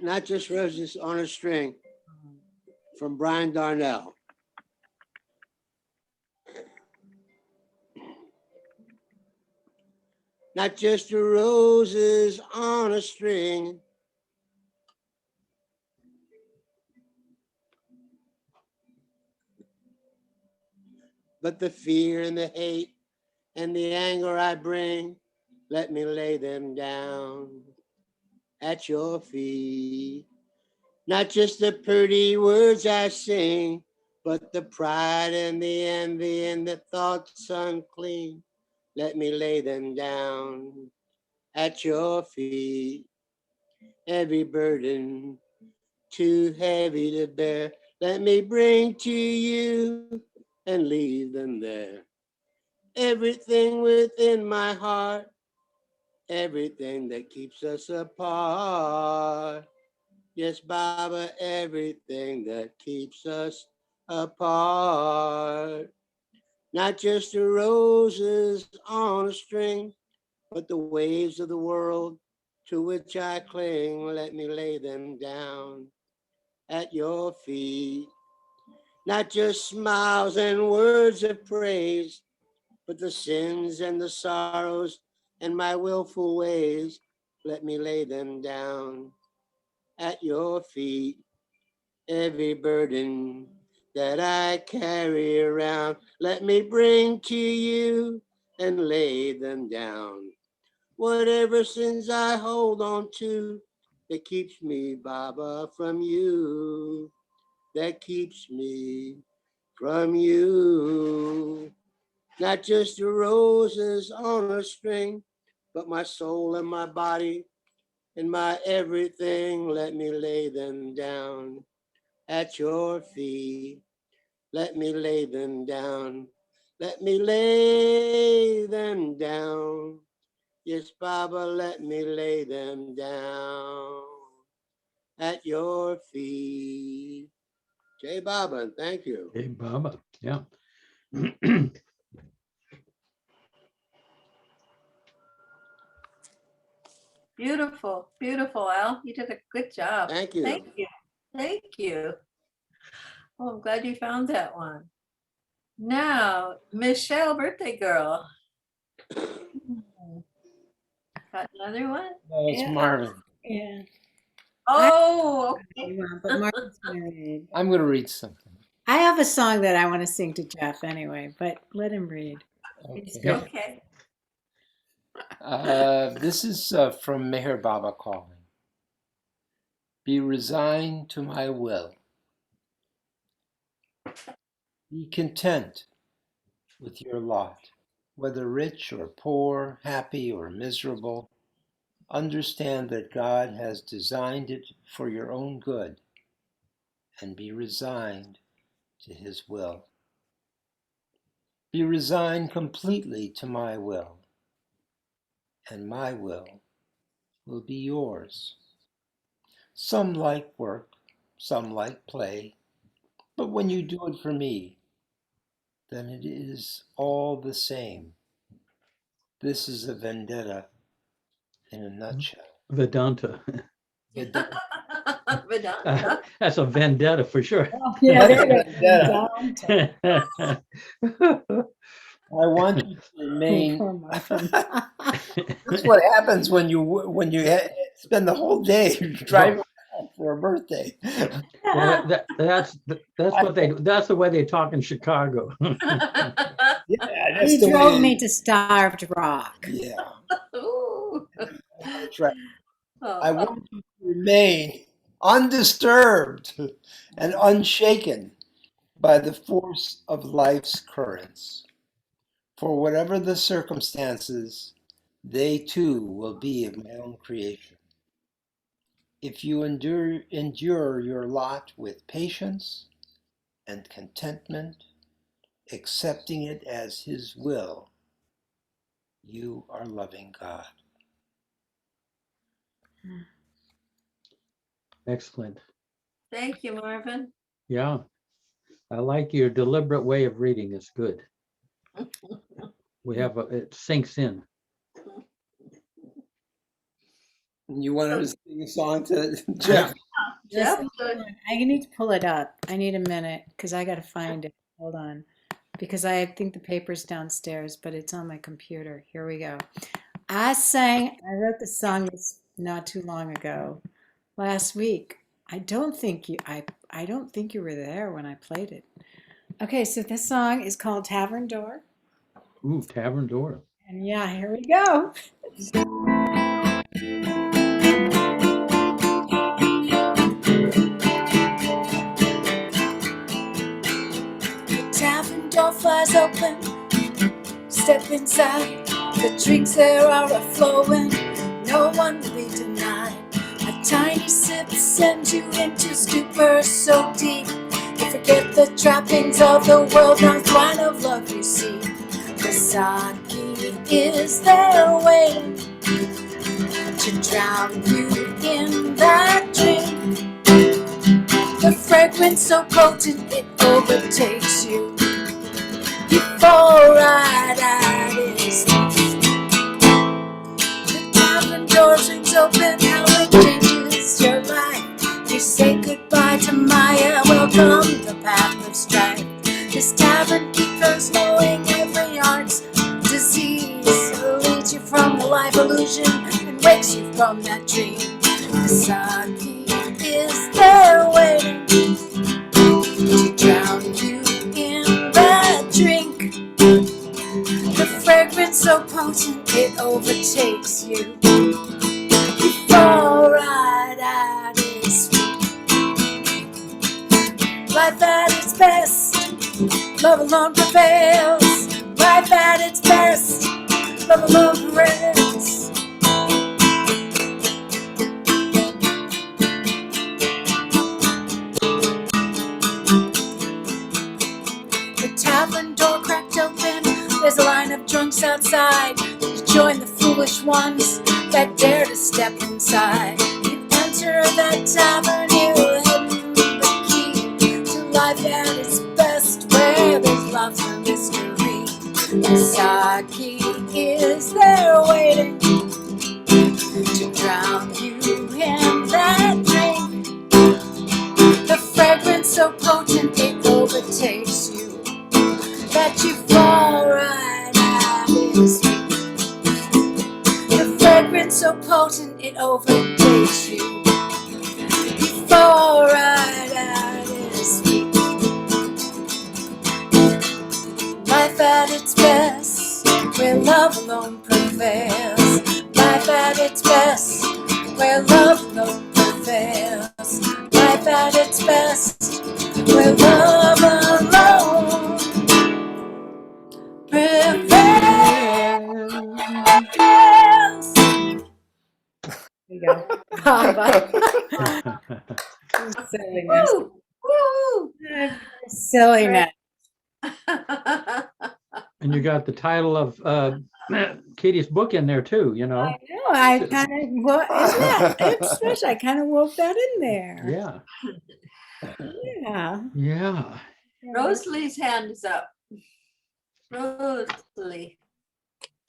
Not Just Roses on a String from Brian Darnell. Not just the roses on a string, but the fear and the hate and the anger I bring, let me lay them down at your feet. Not just the pretty words I sing, but the pride and the envy and the thoughts unclean, let me lay them down at your feet. Every burden too heavy to bear, let me bring to you and leave them there. Everything within my heart, everything that keeps us apart. Yes, Baba, everything that keeps us apart. Not just the roses on a string, but the waves of the world to which I cling, let me lay them down at your feet. Not just smiles and words of praise, but the sins and the sorrows and my willful ways, let me lay them down at your feet. Every burden that I carry around, let me bring to you and lay them down. Whatever sins I hold on to, that keeps me, Baba, from you, that keeps me from you. Not just the roses on a string, but my soul and my body and my everything, let me lay them down at your feet. Let me lay them down. Let me lay them down. Yes, Baba, let me lay them down at your feet. Jai Baba, thank you. Hey, Baba. Yeah. Beautiful, beautiful, Al. You did a good job. Thank you. Thank you. Thank you. Oh, I'm glad you found that one. Now, Michelle, birthday girl. Got another one? No, it's Yeah. Marvin. Yeah. Oh, okay. But Martin's married. I'm going to read something. I have a song that I want to sing to Jeff anyway, but let him read. He's Okay. good. Okay. This is from Meher Baba calling. Be resigned to my will. Be content with your lot, whether rich or poor, happy or miserable. Understand that God has designed it for your own good, and be resigned to his will. Be resigned completely to my will, and my will be yours. Some like work, some like play, but when you do it for me, then it is all the same. This is a vendetta in a nutshell. Vedanta. Vedetta. Vedanta. That's a vendetta for sure. Oh, yeah, there you Vendetta. go. I want you to remain. Poor Martin. That's what happens when you spend the whole day driving around for a birthday. Well, that's that's the way they talk in Chicago. Yeah, that's He the drove way. me to Starved Rock. Yeah, Ooh. that's right. I Oh, want you to remain undisturbed and unshaken by the force of life's currents. For whatever the circumstances, they too will be of my own creation. If you endure your lot with patience and contentment, accepting it as his will, you are loving God. Excellent. thank you, Marvin. Yeah. I like your deliberate way of reading. It's good. It sinks in. You wanted to sing a song to Jeff? Jeff, Listen, I need to pull it up. I need a minute because I got to find it. Hold on. Because I think the paper's downstairs, but it's on my computer. Here we go. I wrote the song this not too long ago, last week. I don't think you were there when I played it. Okay, so this song is called Tavern Door. Ooh, Tavern Door. And yeah, here we go. The tavern door flies open. Step inside. The drinks there are a-flowing. No one will be denied. A tiny sip sends you into stupor so deep. You forget the trappings of the world, now wine of love you see. The sake is there waiting to drown you in that drink. The fragrance so potent it overtakes you. You fall right at his feet. The tavern door swings open, how it changes your life. You say goodbye to Maya, welcome the path of strife. This tavern keeps knowing every art's disease. It leads you from the life illusion and wakes you from that dream. The sake is there waiting to drown you in that drink. The fragrance so potent it overtakes you. You fall right at his feet. Life at its best, love alone prevails. Life at its best, love alone prevails. The tavern door cracked open, there's a line of drunks outside. You join the foolish ones that dare to step inside. You enter that tavern, you hidden the key to life at its best, where there's love's a mystery. The sake is there waiting to drown you in that drink. The fragrance so potent it overtakes you, that you fall right at his feet. The fragrance so potent it overtakes you. You fall right at his feet. Life at its best, where love alone prevails. Life at its best, where love alone prevails. Life at its best, where love alone prevails. There you go. Silliness. woo, woo. Silliness. And you got the title of Katie's book in there too, you know. I know. I kind of, isn't that it's special? I kind of wove that in there. Yeah. Yeah. Yeah. Rosalie's hand is up. Rosalie.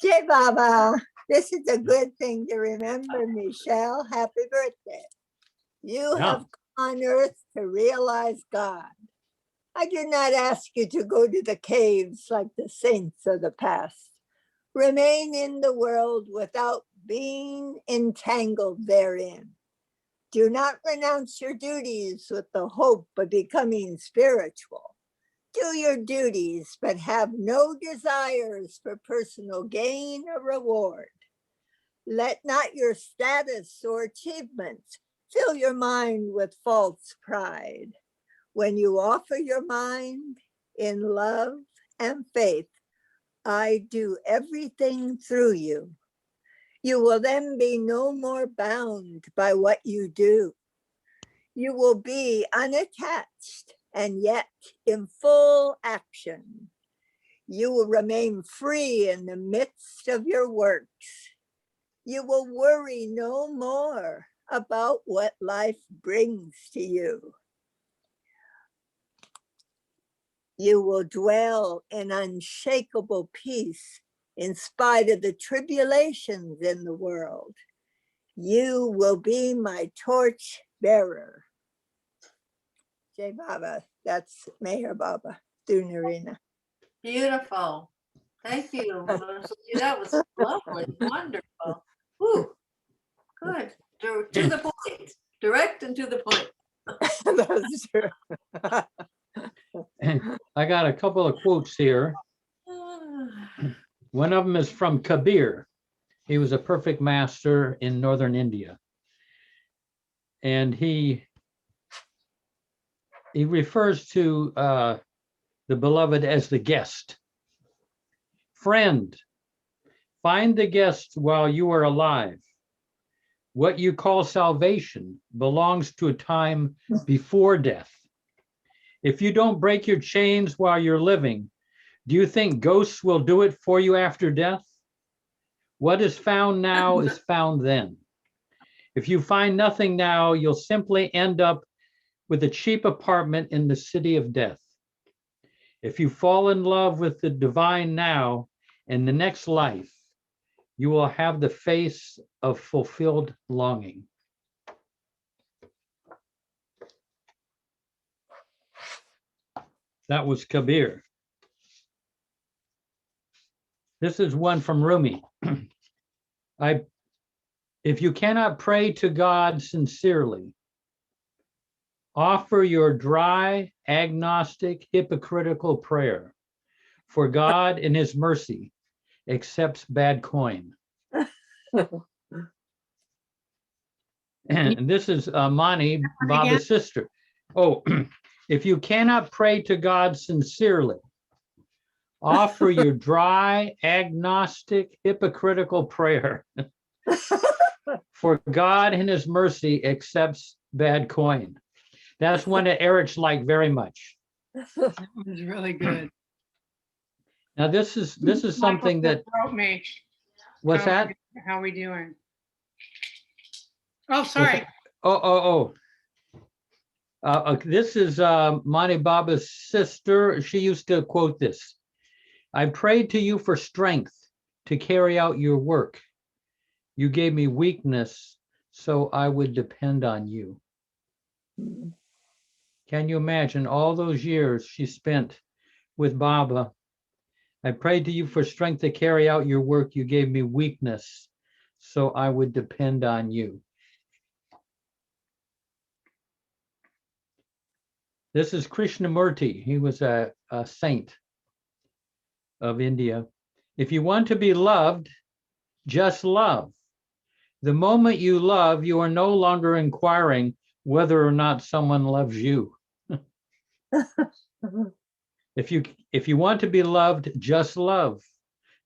Jay Baba, this is a good thing to remember, Michelle. Happy birthday. You Yeah. have come on earth to realize God. I did not ask you to go to the caves like the saints of the past. Remain in the world without being entangled therein. Do not renounce your duties with the hope of becoming spiritual. Do your duties, but have no desires for personal gain or reward. Let not your status or achievements fill your mind with false pride. When you offer your mind in love and faith, I do everything through you. You will then be no more bound by what you do. You will be unattached and yet in full action. You will remain free in the midst of your works. You will worry no more about what life brings to you. You will dwell in unshakable peace in spite of the tribulations in the world. You will be my torch bearer. Jai Baba, that's Meher Baba through Narina. Beautiful. Thank you. Rosalie. That was lovely. Wonderful. Whew. Good. To the point. Direct and to the point. That's true. I got a couple of quotes here. One of them is from Kabir. He was a perfect master in northern India. And he refers to the beloved as the guest. Friend, find the guest while you are alive. What you call salvation belongs to a time before death. If you don't break your chains while you're living, do you think ghosts will do it for you after death? What is found now is found then. If you find nothing now, you'll simply end up with a cheap apartment in the city of death. If you fall in love with the divine now, in the next life, you will have the face of fulfilled longing. That was Kabir. This is one from Rumi. If you cannot pray to God sincerely, offer your dry, agnostic, hypocritical prayer, for God in his mercy accepts bad coin. And this is Mani, Baba's sister. Oh, if you cannot pray to God sincerely, offer your dry, agnostic, hypocritical prayer, for God in his mercy accepts bad coin. That's one that Eric's like very much. That was really good. Now this is something that wrote me. what's that? How we doing? Oh, sorry. This is Mani Baba's sister. She used to quote this. I prayed to you for strength to carry out your work. You gave me weakness, so I would depend on you. Can you imagine all those years she spent with Baba? I prayed to you for strength to carry out your work. You gave me weakness, so I would depend on you. This is Krishnamurti. He was a saint of India. If you want to be loved, just love. The moment you love, you are no longer inquiring whether or not someone loves you. If you want to be loved, just love.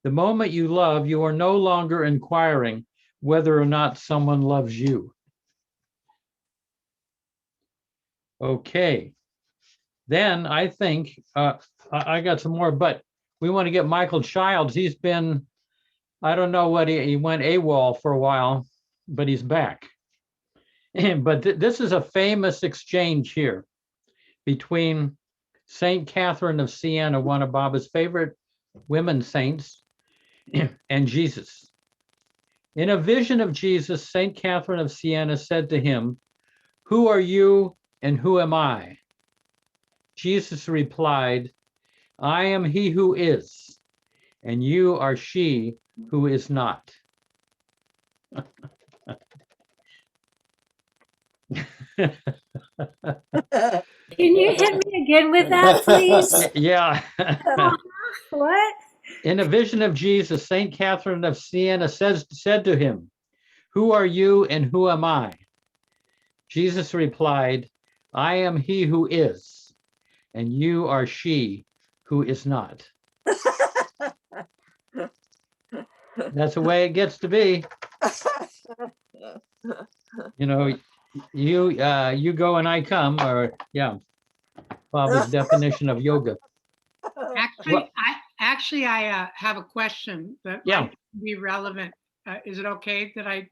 The moment you love, you are no longer inquiring whether or not someone loves you. Okay. Then I think I got some more, but we want to get Michael Childs. He's been, I don't know what he went AWOL for a while, but he's back. But this is a famous exchange here between Saint Catherine of Siena, one of Baba's favorite women saints, and Jesus. In a vision of Jesus, Saint Catherine of Siena said to him, "Who are you and who am I?" Jesus replied, "I am he who is, and you are she who is not." Can you hit me again with that, please? Yeah. What? In a vision of Jesus, Saint Catherine of Siena said to him, "Who are you and who am I?" Jesus replied, "I am he who is, and you are she who is not." That's the way it gets to be. You know, you go and I come, or yeah, Baba's definition of yoga. Actually, I have a question that might be relevant. Is it okay that I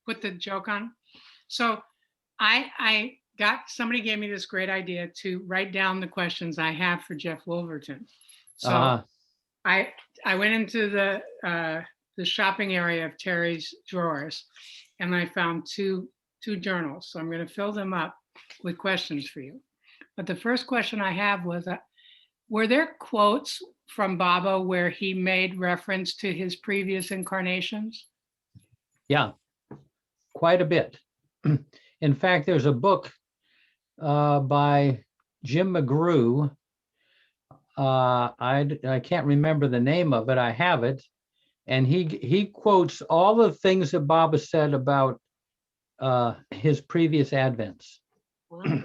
put the joke on? So I got, somebody gave me this great idea to write down the questions I have for Jeff Wolverton. So I went into the the shopping area of Terry's drawers, and I found two journals. So I'm going to fill them up with questions for you. But the first question I have was, were there quotes from Baba where he made reference to his previous incarnations? Yeah, quite a bit. In fact, there's a book by Jim McGrew. I can't remember the name of it. I have it. And he quotes all the things that Baba said about his previous advents. Wow.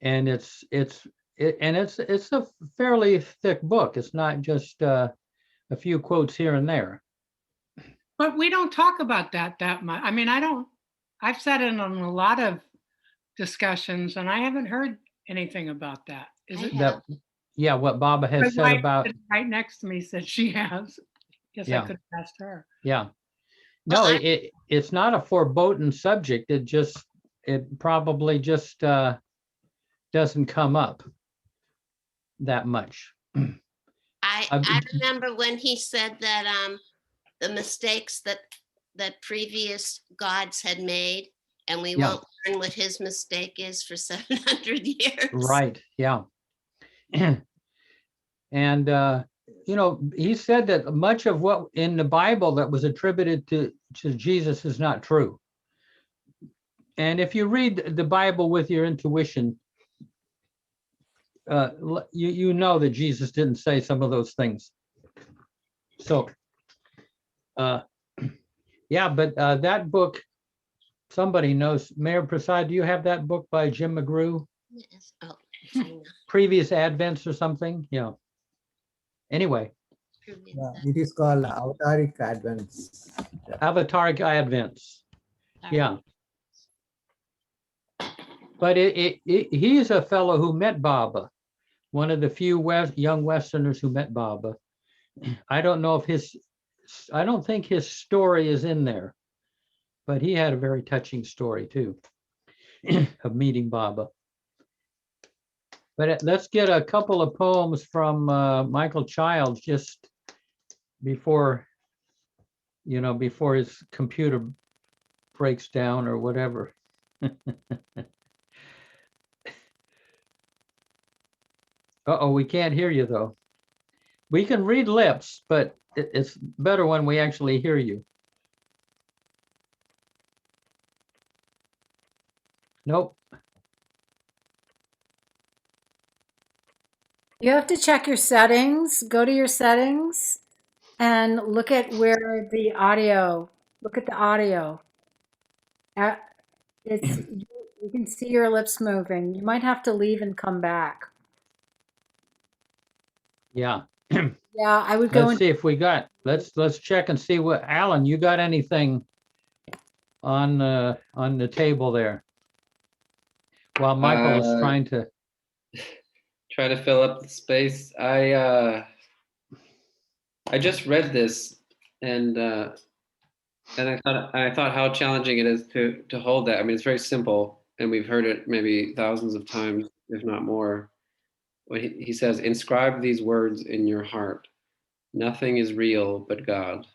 And it's a fairly thick book. It's not just a few quotes here and there. But we don't talk about that much. I mean, I've sat in on a lot of discussions and I haven't heard anything about that. Is it? That, yeah, what Baba has My said wife about. right next to me said she has. Guess Yeah. I could have asked her. Yeah. No, it's not a foreboding subject. It probably just doesn't come up that much. I remember when he said that the mistakes that previous gods had made, and we Yeah. won't learn what his mistake is for 700 years. Right. Yeah. And he said that much of what in the Bible that was attributed to Jesus is not true. And if you read the Bible with your intuition, you know that Jesus didn't say some of those things. So, yeah, but that book, somebody knows. Mayor Prasad, do you have that book by Jim McGrew? Yes. Oh, hang on. Previous Advents or something? Yeah. Anyway. It is called Avataric Advents. Avataric Advents. Yeah. But he's a fellow who met Baba, one of the few young Westerners who met Baba. I don't know if I don't think his story is in there, but he had a very touching story too of meeting Baba. But let's get a couple of poems from Michael Childs just before his computer breaks down or whatever. Uh-oh, we can't hear you though. We can read lips, but it's better when we actually hear you. Nope. You have to check your settings, go to your settings and look at where the audio, look at the audio. You can see your lips moving. You might have to leave and come back. Yeah. Yeah, I would go Let's see if we got, let's check and see what, Alan, you got anything on the table there? While Michael is trying to fill up the space. I just read this and I thought how challenging it is to hold that. I mean, it's very simple and we've heard it maybe thousands of times, if not more. When he says, inscribe these words in your heart. Nothing is real but God.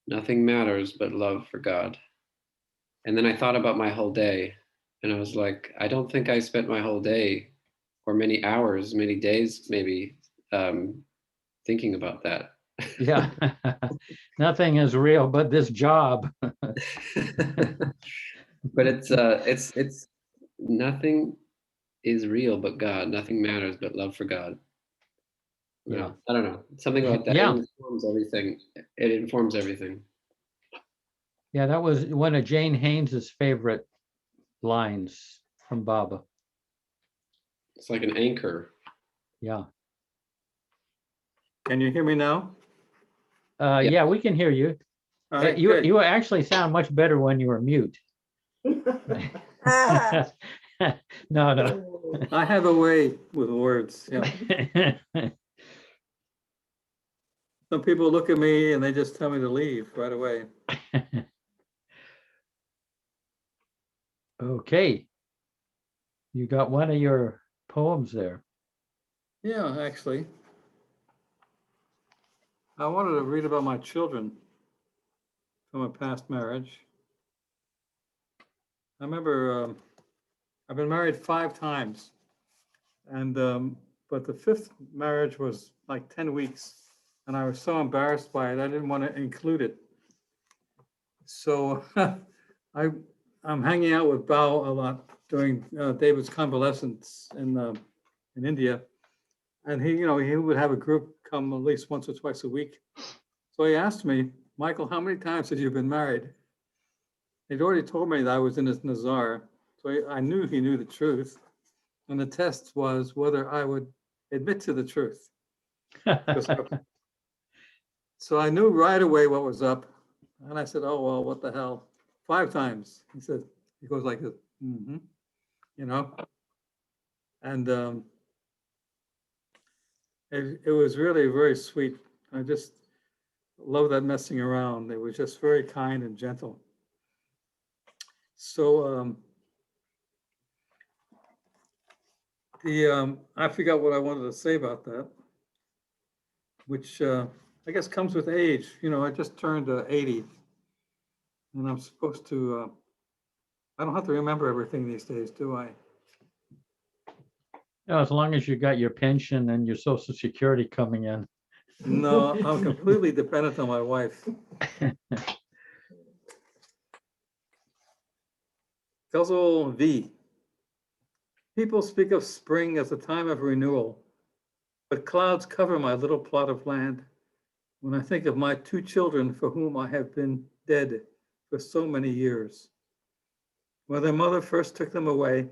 Nothing matters but love for God. And then I thought about my whole day and I was like, I don't think I spent my whole day or many hours, many days, maybe thinking about that. Yeah. Nothing is real but this job. But it's nothing is real but God. Nothing matters but love for God. Yeah. I don't know. Something about that. Yeah. It informs everything. It informs everything. Yeah, that was one of Jane Haynes's favorite lines from Baba. It's like an anchor. Yeah. Can you hear me now? Yeah, we can hear you. All right, You actually sound much better when you were mute. No. I have a way with words. Yeah. Some people look at me and they just tell me to leave right away. Okay. You got one of your poems there. Yeah, actually. I wanted to read about my children from a past marriage. I remember I've been married 5 times, and but the 5th marriage was like 10 weeks, and I was so embarrassed by it, I didn't want to include it. So I'm hanging out with Bao a lot during David's convalescence in India, and he would have a group come at least once or twice a week. So he asked me, Michael, how many times have you been married? He'd already told me that I was in his Nazar, so I knew he knew the truth. And the test was whether I would admit to the truth. So I knew right away what was up. And I said, oh, well, what the hell? 5 times. He goes like this, mm-hmm, you know? And it was really very sweet. I just love that messing around. It was just very kind and gentle. So I forgot what I wanted to say about that, which I guess comes with age. I just turned 80, and I'm supposed to, I don't have to remember everything these days, do I? No, as long as you got your pension and your Social Security coming in. No, I'm completely dependent on my wife. Puzzle V. People speak of spring as a time of renewal, but clouds cover my little plot of land when I think of my 2 children for whom I have been dead for so many years. When their mother first took them away,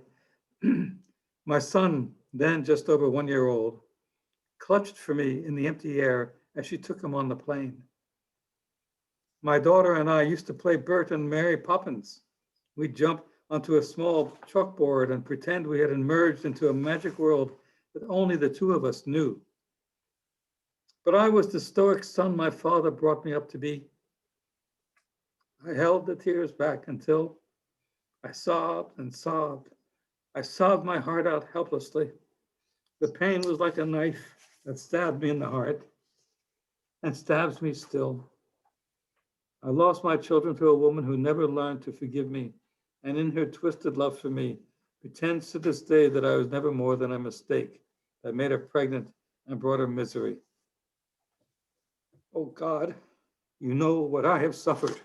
my son, then just over 1 year old, clutched for me in the empty air as she took him on the plane. My daughter and I used to play Bert and Mary Poppins. We'd jump onto a small chalkboard and pretend we had emerged into a magic world that only the 2 of us knew. But I was the stoic son my father brought me up to be. I held the tears back until I sobbed and sobbed. I sobbed my heart out helplessly. The pain was like a knife that stabbed me in the heart and stabs me still. I lost my children to a woman who never learned to forgive me, and in her twisted love for me, pretends to this day that I was never more than a mistake that made her pregnant and brought her misery. Oh God, you know what I have suffered.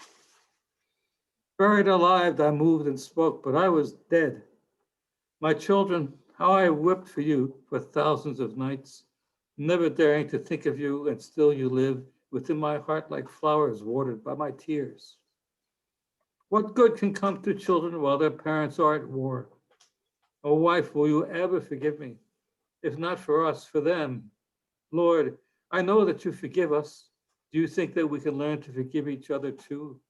Buried alive, I moved and spoke, but I was dead. My children, how I wept for you for thousands of nights, never daring to think of you, and still you live within my heart like flowers watered by my tears. What good can come to children while their parents are at war? Oh, wife, will you ever forgive me? If not for us, for them. Lord, I know that you forgive us. Do you think that we can learn to forgive each other too?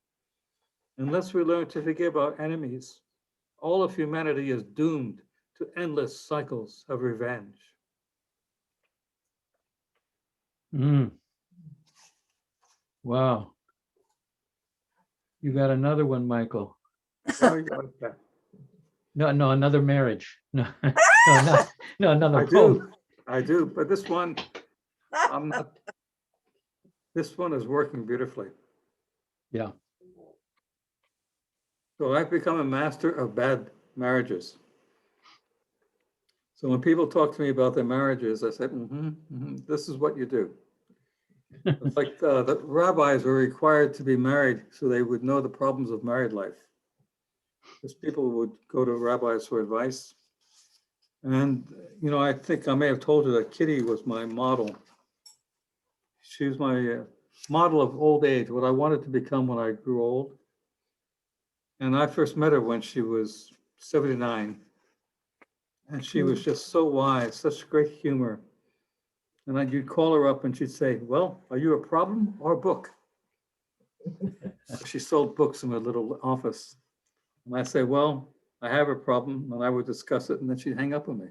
Unless we learn to forgive our enemies, all of humanity is doomed to endless cycles of revenge. Wow. You got another one, Michael. No, another marriage. No, another poem. I do, but this one, I'm not. This one is working beautifully. Yeah. So I've become a master of bad marriages. So when people talk to me about their marriages, I say, this is what you do. It's like the rabbis were required to be married so they would know the problems of married life. Because people would go to rabbis for advice. And, I think I may have told you that Kitty was my model. She was my model of old age, what I wanted to become when I grew old. And I first met her when she was 79. And she was just so wise, such great humor. And you'd call her up and she'd say, well, are you a problem or a book? She sold books in her little office. And I say, well, I have a problem, and I would discuss it, and then she'd hang up on me.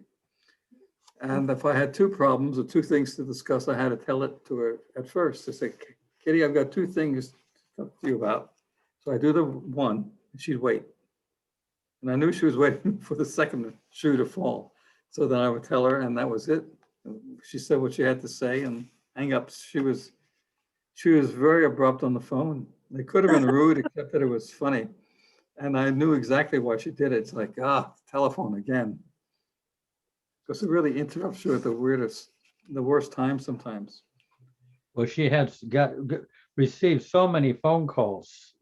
And if I had 2 problems or 2 things to discuss, I had to tell it to her at first. I say, Kitty, I've got 2 things to talk to you about. So I do the one, and she'd wait. And I knew she was waiting for the second shoe to fall. So then I would tell her, and that was it. She said what she had to say and hang up. She was She was very abrupt on the phone. They could have been rude, except that it was funny. And I knew exactly why she did it. It's like, telephone again. Because it really interrupts you at the worst time sometimes. Well, she had received so many phone calls,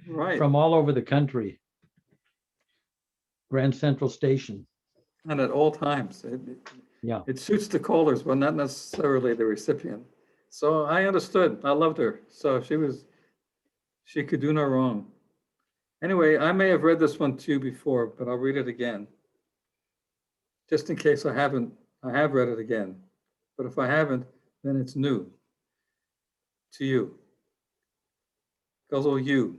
Right. from all over the country. Grand Central Station. And at all times. Yeah. It suits the callers, but not necessarily the recipient. So I understood. I loved her. So she could do no wrong. Anyway, I may have read this one to you before, but I'll read it again. Just in case I have read it again. But if I haven't, then it's new to you. Guzzle you.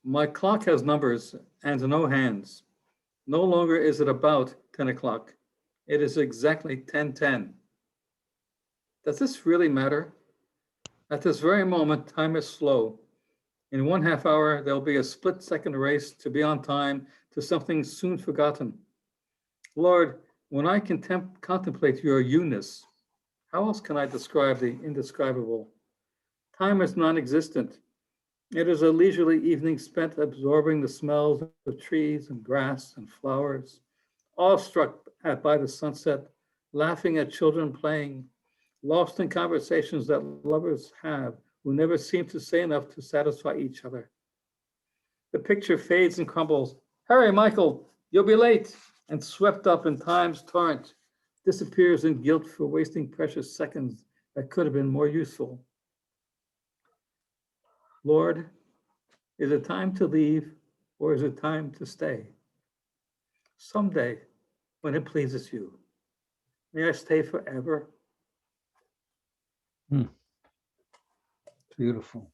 My clock has numbers and no hands. No longer is it about 10 o'clock. It is exactly 10:10. Does this really matter? At this very moment, time is slow. In 1/2 hour, there'll be a split-second race to be on time to something soon forgotten. Lord, when I contemplate your you-ness, how else can I describe the indescribable? Time is non-existent. It is a leisurely evening spent absorbing the smells of trees and grass and flowers, awestruck by the sunset, laughing at children playing, lost in conversations that lovers have who never seem to say enough to satisfy each other. The picture fades and crumbles. Hurry, Michael, you'll be late. And swept up in time's torrent, disappears in guilt for wasting precious seconds that could have been more useful. Lord, is it time to leave or is it time to stay? Someday, when it pleases you, may I stay forever? Beautiful.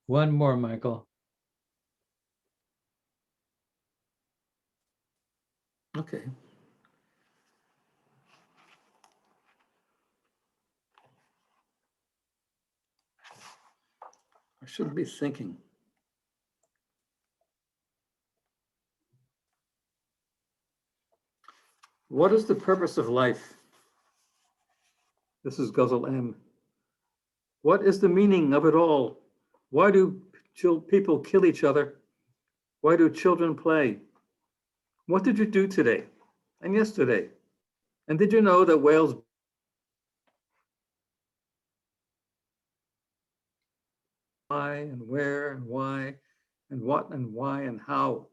One more, Michael. Okay. I shouldn't be thinking. What is the purpose of life? This is Guzzle M. What is the meaning of it all? Why do people kill each other? Why do children play? What did you do today and yesterday? And did you know that whales why and where and why and what and why and how?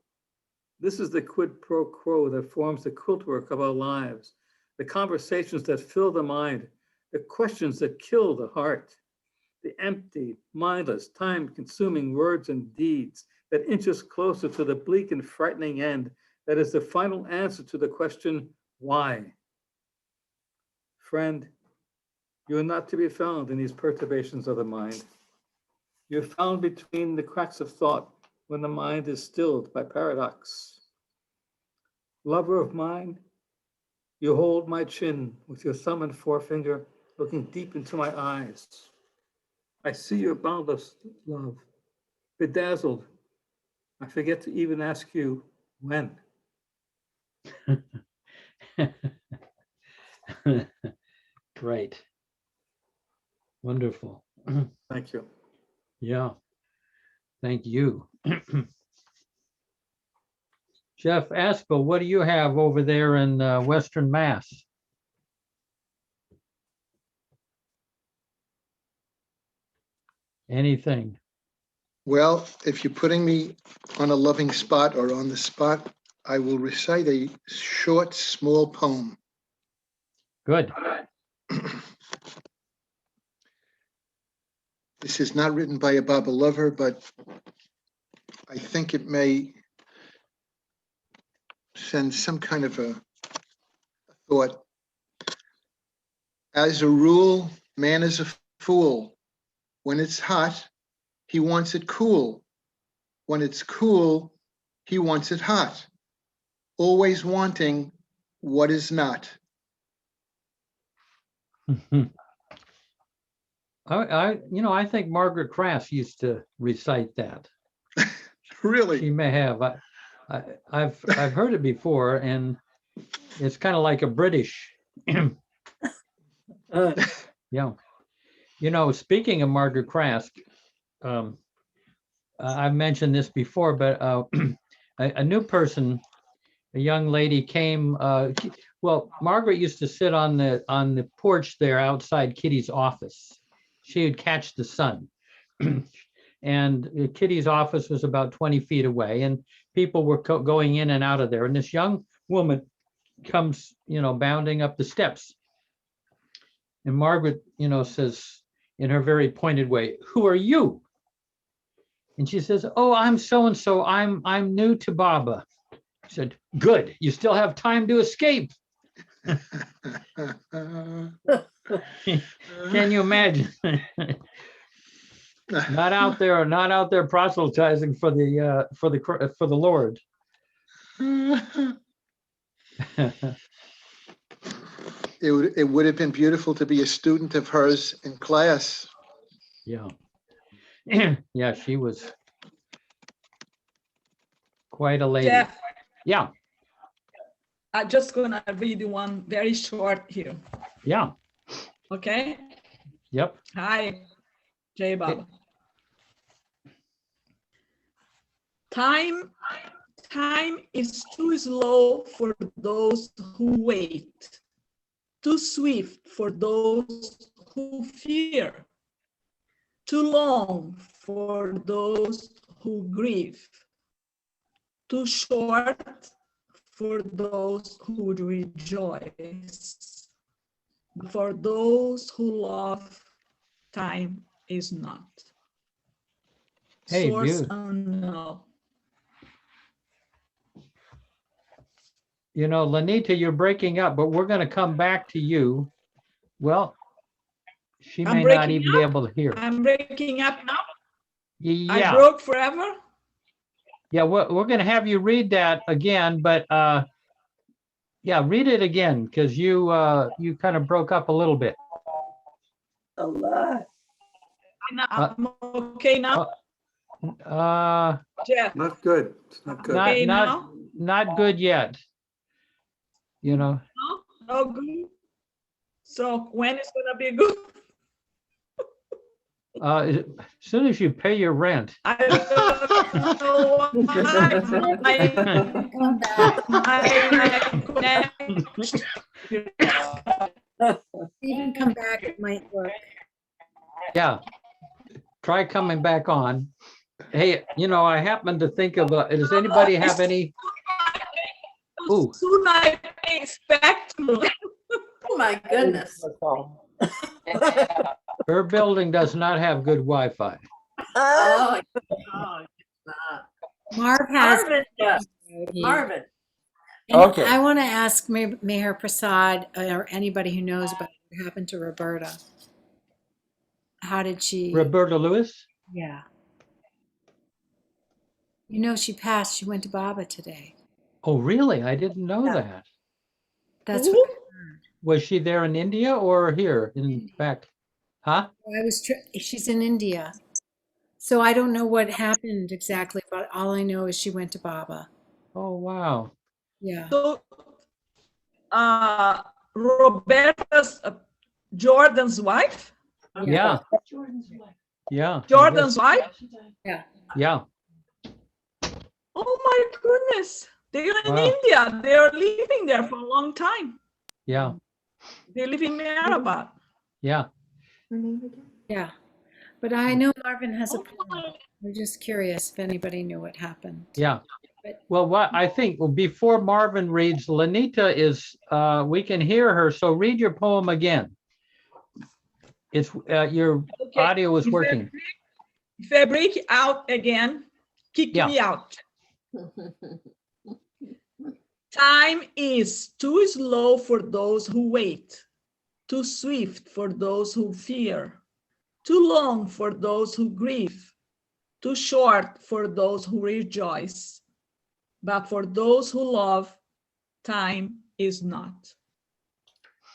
This is the quid pro quo that forms the quiltwork of our lives, the conversations that fill the mind, the questions that kill the heart, the empty, mindless, time-consuming words and deeds that inch us closer to the bleak and frightening end that is the final answer to the question, why? Friend, you are not to be found in these perturbations of the mind. You're found between the cracks of thought when the mind is stilled by paradox. Lover of mine, you hold my chin with your thumb and forefinger, looking deep into my eyes. I see your boundless love. Bedazzled, I forget to even ask you when. Great. Wonderful. Thank you. Yeah. Thank you. Jeff Aspel, what do you have over there in Western Mass? Anything? Well, if you're putting me on a loving spot or on the spot, I will recite a short, small poem. Good. This is not written by a Baba lover, but I think it may send some kind of a thought. As a rule, man is a fool. When it's hot, he wants it cool. When it's cool, he wants it hot. Always wanting what is not. I think Margaret Crass used to recite that. Really? She may have. I've heard it before, and It's kind of like a British. Yeah. You know, speaking of Margaret Krask, I've mentioned this before, but a new person, a young lady came. Well, Margaret used to sit on the porch there outside Kitty's office. She would catch the sun. And Kitty's office was about 20 feet away, and people were going in and out of there. And this young woman comes, bounding up the steps. And Margaret, says in her very pointed way, "Who are you?" And she says, "Oh, I'm so-and-so. I'm new to Baba." I said, "Good. You still have time to escape." Can you imagine? Not out there proselytizing for the Lord. It would have been beautiful to be a student of hers in class. Yeah. Yeah, she was quite a lady. Jeff, Yeah. I'm just gonna read one very short here. Yeah. Okay. Yep. Hi, Jay Baba. Time is too slow for those who wait, too swift for those who fear, too long for those who grieve, too short for those who rejoice. But for those who love, time is not. Hey, Source dude. unknown. Lanita, you're breaking up, but we're going to come back to you. Well, she may not even be able to hear. I'm breaking up now. Yeah. I broke forever. Yeah, we're going to have you read that again, but yeah, read it again because you kind of broke up a little bit. A lot. I'm okay now. Jeff. Not good. It's not good. Okay now? Not good yet. No good. So when is gonna be good? As soon as you pay your rent. I don't know why. Even come back, it might work. Yeah. Try coming back on. Hey, I happen to think of, does anybody have any? Ooh. Soon I expect. Oh my goodness. Her building does not have good Wi-Fi. Oh, Marv has. Marvin. And Okay. I want to ask Meher Prasad or anybody who knows about what happened to Roberta. How did she? Roberta Lewis? Yeah. She passed. She went to Baba today. Oh, really? I didn't know that. That's what I heard. Was she there in India or here in back? Huh? She's in India. So I don't know what happened exactly, but all I know is she went to Baba. Oh, wow. Yeah. So Roberta's Jordan's wife? Yeah. Yeah. Jordan's wife? Yeah. Yeah. Oh my goodness. They're in Wow. India. They're living there for a long time. Yeah. They live in Mehrabad. Yeah. Yeah. But I know Marvin has a plan. I'm just curious if anybody knew what happened. Yeah. Well, what I think before Marvin reads, Lanita is, we can hear her. So read your poem again. It's your audio is working. If I break out again, kick me out. Time is too slow for those who wait, too swift for those who fear, too long for those who grieve, too short for those who rejoice. But for those who love, time is not.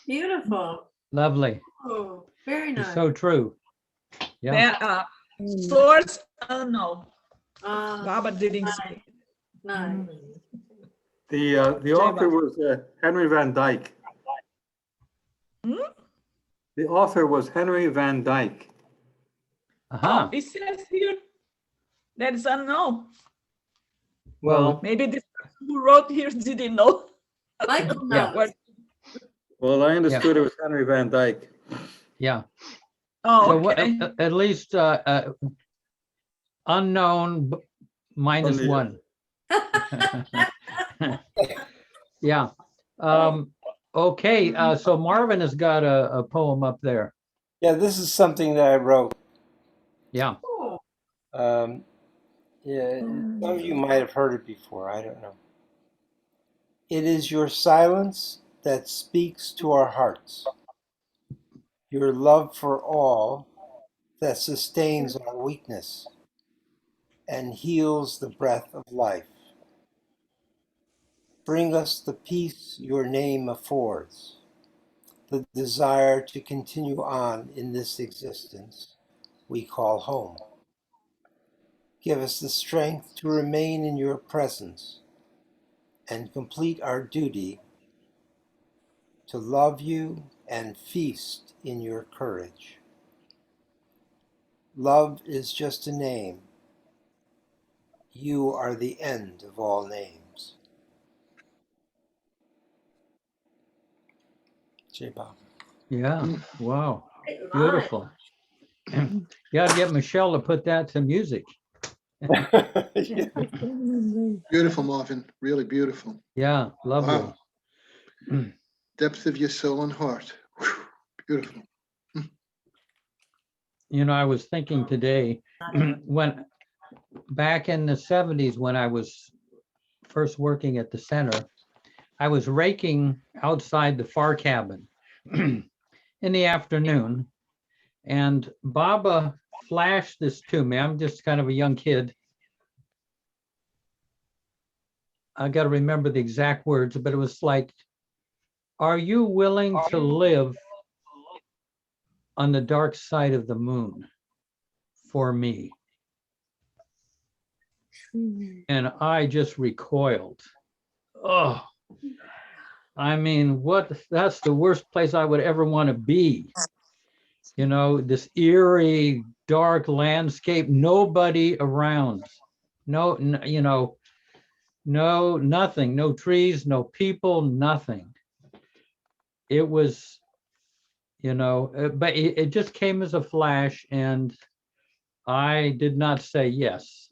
Beautiful. Lovely. Oh, very nice. It's so true. Yeah. Source unknown. Baba didn't say. Nice. The author was Henry Van Dyke. The author was Henry Van Dyke. Oh, it says here that is unknown. Well, maybe the person who wrote here didn't know. Michael Yeah. knows. well, I understood it was Henry Van Dyke. Yeah. Oh, So okay. at least unknown minus one. Yeah. Okay. So Marvin has got a poem up there. Yeah, this is something that I wrote. Yeah. Yeah, some of you might have heard it before. I don't know. It is your silence that speaks to our hearts. Your love for all that sustains our weakness and heals the breath of life. Bring us the peace your name affords, the desire to continue on in this existence we call home. Give us the strength to remain in your presence and complete our duty to love you and feast in your courage. Love is just a name. You are the end of all names. J. Bob. Yeah. Wow. Beautiful. You got to get Michelle to put that to music. Beautiful, Marvin. Really beautiful. Yeah. Lovely. Wow. Depth of your soul and heart. Whew, beautiful. You know, I was thinking today, when back in the 70s, when I was first working at the center, I was raking outside the far cabin in the afternoon, and Baba flashed this to me. I'm just kind of a young kid. I got to remember the exact words, but it was like, are you willing to live on the dark side of the moon for me? And I just recoiled. Oh, I mean, that's the worst place I would ever want to be. You know, this eerie, dark landscape, nobody around. No, you know, no, nothing, no trees, no people, nothing. It was, you know, but it just came as a flash, and I did not say yes.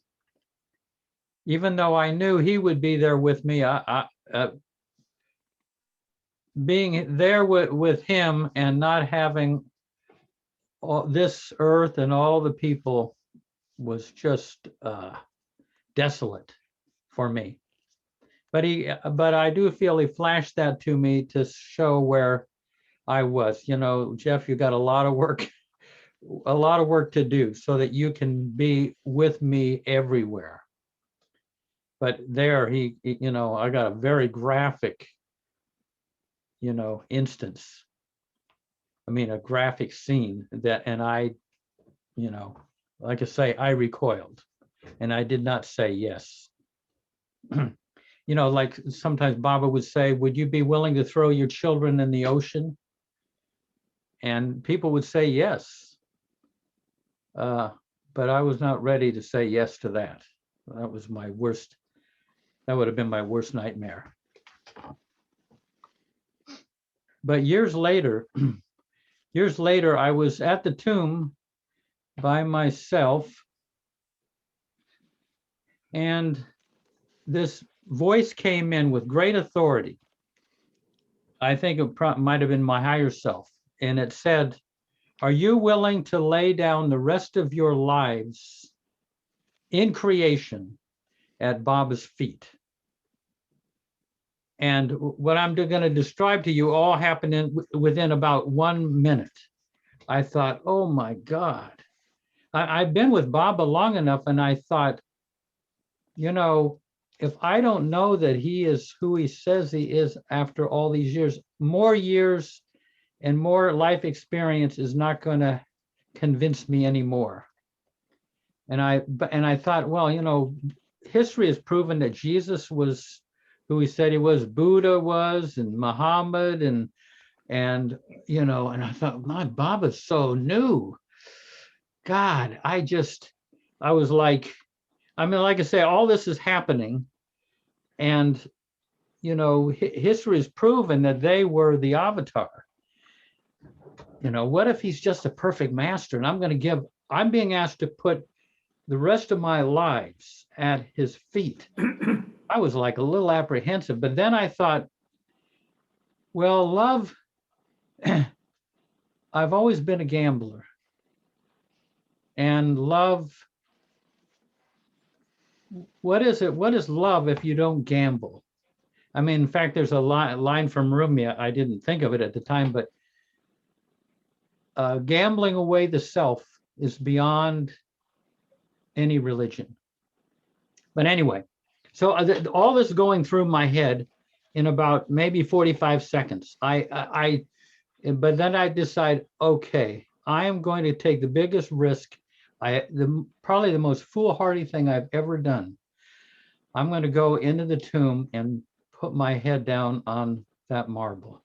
Even though I knew he would be there with me, being there with him and not having all this earth and all the people was just desolate for me. But I do feel he flashed that to me to show where I was. You know, Jeff, you got a lot of work to do so that you can be with me everywhere. But there you know, I got a very graphic, you know, instance. I mean, a graphic scene that, and I, you know, like I say, I recoiled and I did not say yes. You know, like sometimes Baba would say, would you be willing to throw your children in the ocean? And people would say yes. But I was not ready to say yes to that. That was my worst. That would have been my worst nightmare. But years later, I was at the tomb by myself, and this voice came in with great authority. I think it might have been my higher self. And it said, are you willing to lay down the rest of your lives in creation at Baba's feet? And what I'm going to describe to you all happened within about 1 minute. I thought, oh my God. I've been with Baba long enough, and I thought, you know, if I don't know that he is who he says he is after all these years and more life experience is not going to convince me anymore. And I thought, well, you know, history has proven that Jesus was who he said he was, Buddha was, and Muhammad, and you know, and I thought, my Baba's so new. God, I was like, I mean, like I say, all this is happening, and you know, history has proven that they were the avatar. You know, what if he's just a perfect master? And I'm being asked to put the rest of my lives at his feet. I was like a little apprehensive, but then I thought, well, love, I've always been a gambler. And love, what is it? What is love if you don't gamble? I mean, in fact, there's a line from Rumi. I didn't think of it at the time, but gambling away the self is beyond any religion. But anyway, so all this going through my head in about maybe 45 seconds. But then I decide, okay, I am going to take the biggest risk. Probably the most foolhardy thing I've ever done. I'm going to go into the tomb and put my head down on that marble.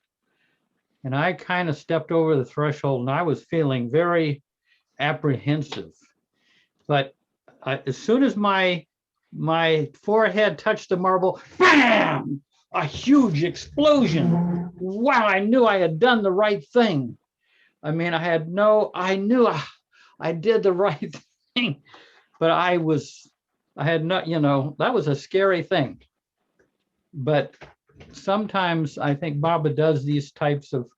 And I kind of stepped over the threshold, and I was feeling very apprehensive. But as soon as my forehead touched the marble, bam! A huge explosion. Wow, I knew I had done the right thing. I mean, I knew I did the right thing, but I had not, you know, that was a scary thing. But sometimes I think Baba does these types of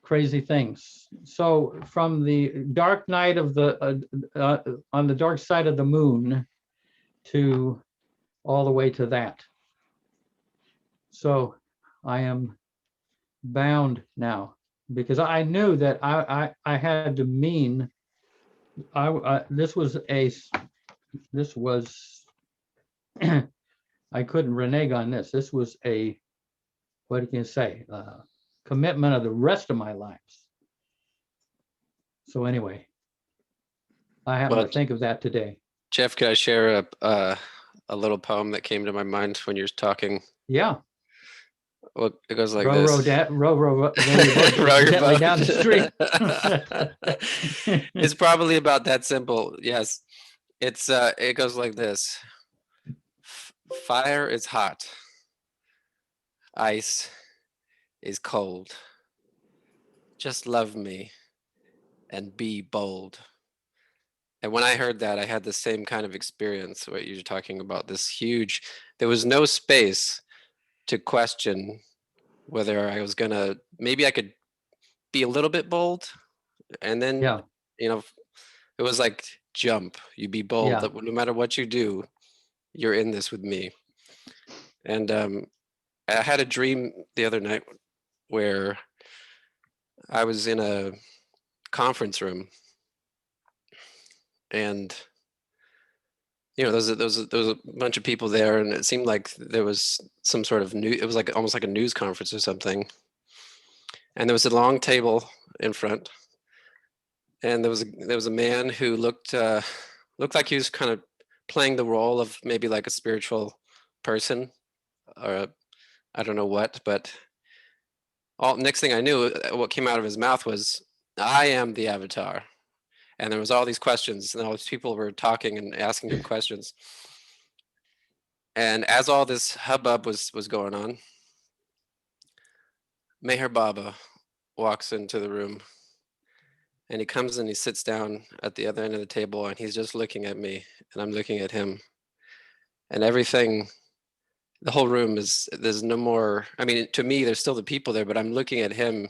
crazy things. So from the dark night of on the dark side of the moon to all the way to that. So I am bound now because I knew that I had to mean, this was I couldn't renege on this. This was what can you say, commitment of the rest of my lives. So anyway, I happen to think of that today. Jeff, could I share a little poem that came to my mind when you're talking? Yeah. Well, it goes like row, this. Row your boat down the street. It's probably about that simple. Yes. It goes like this. Fire is hot. Ice is cold. Just love me and be bold. And when I heard that, I had the same kind of experience, what you're talking about, this huge, there was no space to question whether I was gonna, maybe I could be a little bit bold. And then, you know, it was like, jump, you be bold. Yeah. No matter what you do, you're in this with me. And I had a dream the other night where I was in a conference room, and you know, there was a bunch of people there, and it seemed like there was some sort of it was like almost like a news conference or something. And there was a long table in front, and there was a man who looked like he was kind of playing the role of maybe like a spiritual person, or I don't know what, but next thing I knew, what came out of his mouth was, "I am the avatar." And there was all these questions, and all these people were talking and asking him questions. And as all this hubbub was going on, Meher Baba walks into the room, and he comes and he sits down at the other end of the table, and he's just looking at me, and I'm looking at him. And everything, the whole room there's no more, I mean, to me, there's still the people there, but I'm looking at him,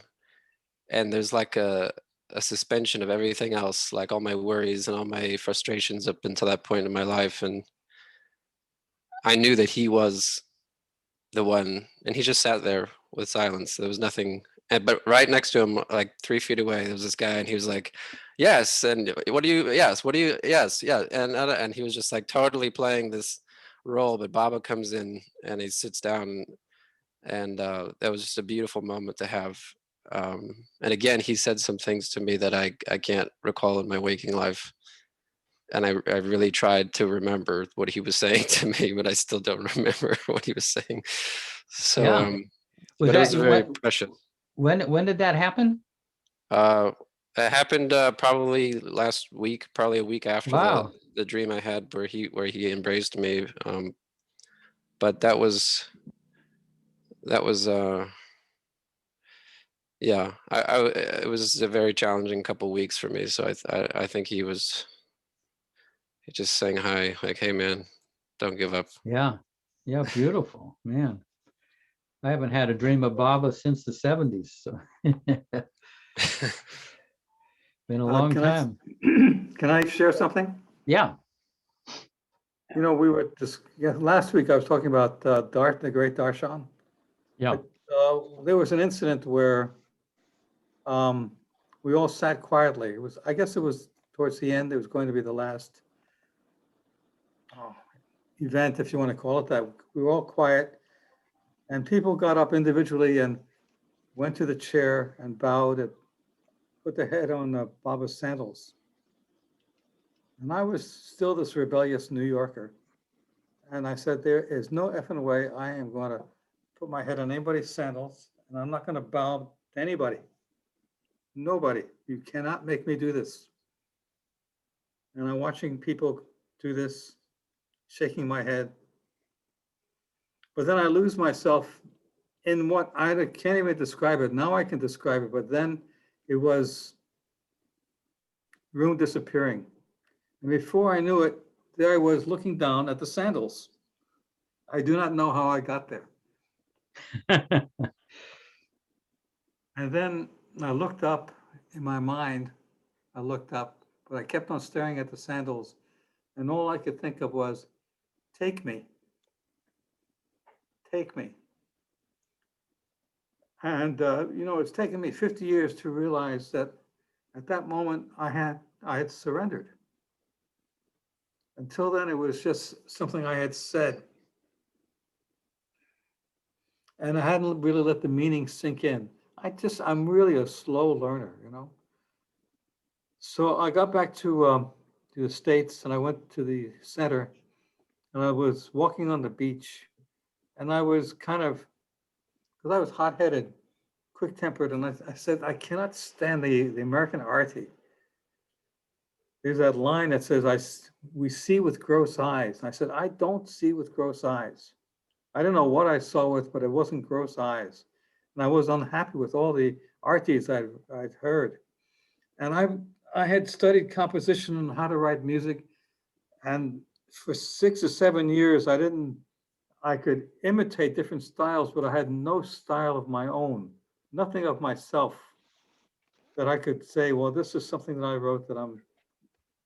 and there's like a suspension of everything else, like all my worries and all my frustrations up until that point in my life. And I knew that he was the one, and he just sat there with silence. There was nothing. But right next to him, like 3 feet away, there was this guy, and he was like, "Yes, and what do you? Yes, what do you? Yes, yeah." And he was just like totally playing this role. But Baba comes in and he sits down, and that was just a beautiful moment to have. And again, he said some things to me that I can't recall in my waking life. I really tried to remember what he was saying to me, but I still don't remember what he was saying. So, Yeah. Was but it was that very what, precious. when did that happen? It happened probably last week, probably a week after Wow. the dream I had where he embraced me. But that was yeah, it was a very challenging couple weeks for me. So I think he was just saying hi, like, hey man, don't give up. Yeah. Yeah. Beautiful, man. I haven't had a dream of Baba since the 70s. So been a long time. Can I share something? Yeah. You know, we were just last week. I was talking about Dart, the great Darshan. Yeah. There was an incident where we all sat quietly. It was, I guess, it was towards the end. It was going to be the last event, if you want to call it that. We were all quiet, and people got up individually and went to the chair and bowed and put their head on Baba's sandals. And I was still this rebellious New Yorker. And I said, there is no effing way I am going to put my head on anybody's sandals, and I'm not going to bow to anybody. Nobody. You cannot make me do this. And I'm watching people do this, shaking my head. But then I lose myself in what I can't even describe it. Now I can describe it, but then it was room disappearing. And before I knew it, there I was looking down at the sandals. I do not know how I got there. And then I looked up in my mind. I looked up, but I kept on staring at the sandals. And all I could think of was, take me. Take me. And, you know, it's taken me 50 years to realize that at that moment I had surrendered. Until then, it was just something I had said. And I hadn't really let the meaning sink in. I'm really a slow learner, you know. So I got back to the States, and I went to the center, and I was walking on the beach, and I was kind of, because I was hot-headed, quick-tempered, and I said, I cannot stand the American arti. There's that line that says, we see with gross eyes. And I said, I don't see with gross eyes. I don't know what I saw with, but it wasn't gross eyes. And I was unhappy with all the artis I'd heard. And I had studied composition and how to write music. And for 6 or 7 years, I could imitate different styles, but I had no style of my own, nothing of myself that I could say, well, this is something that I wrote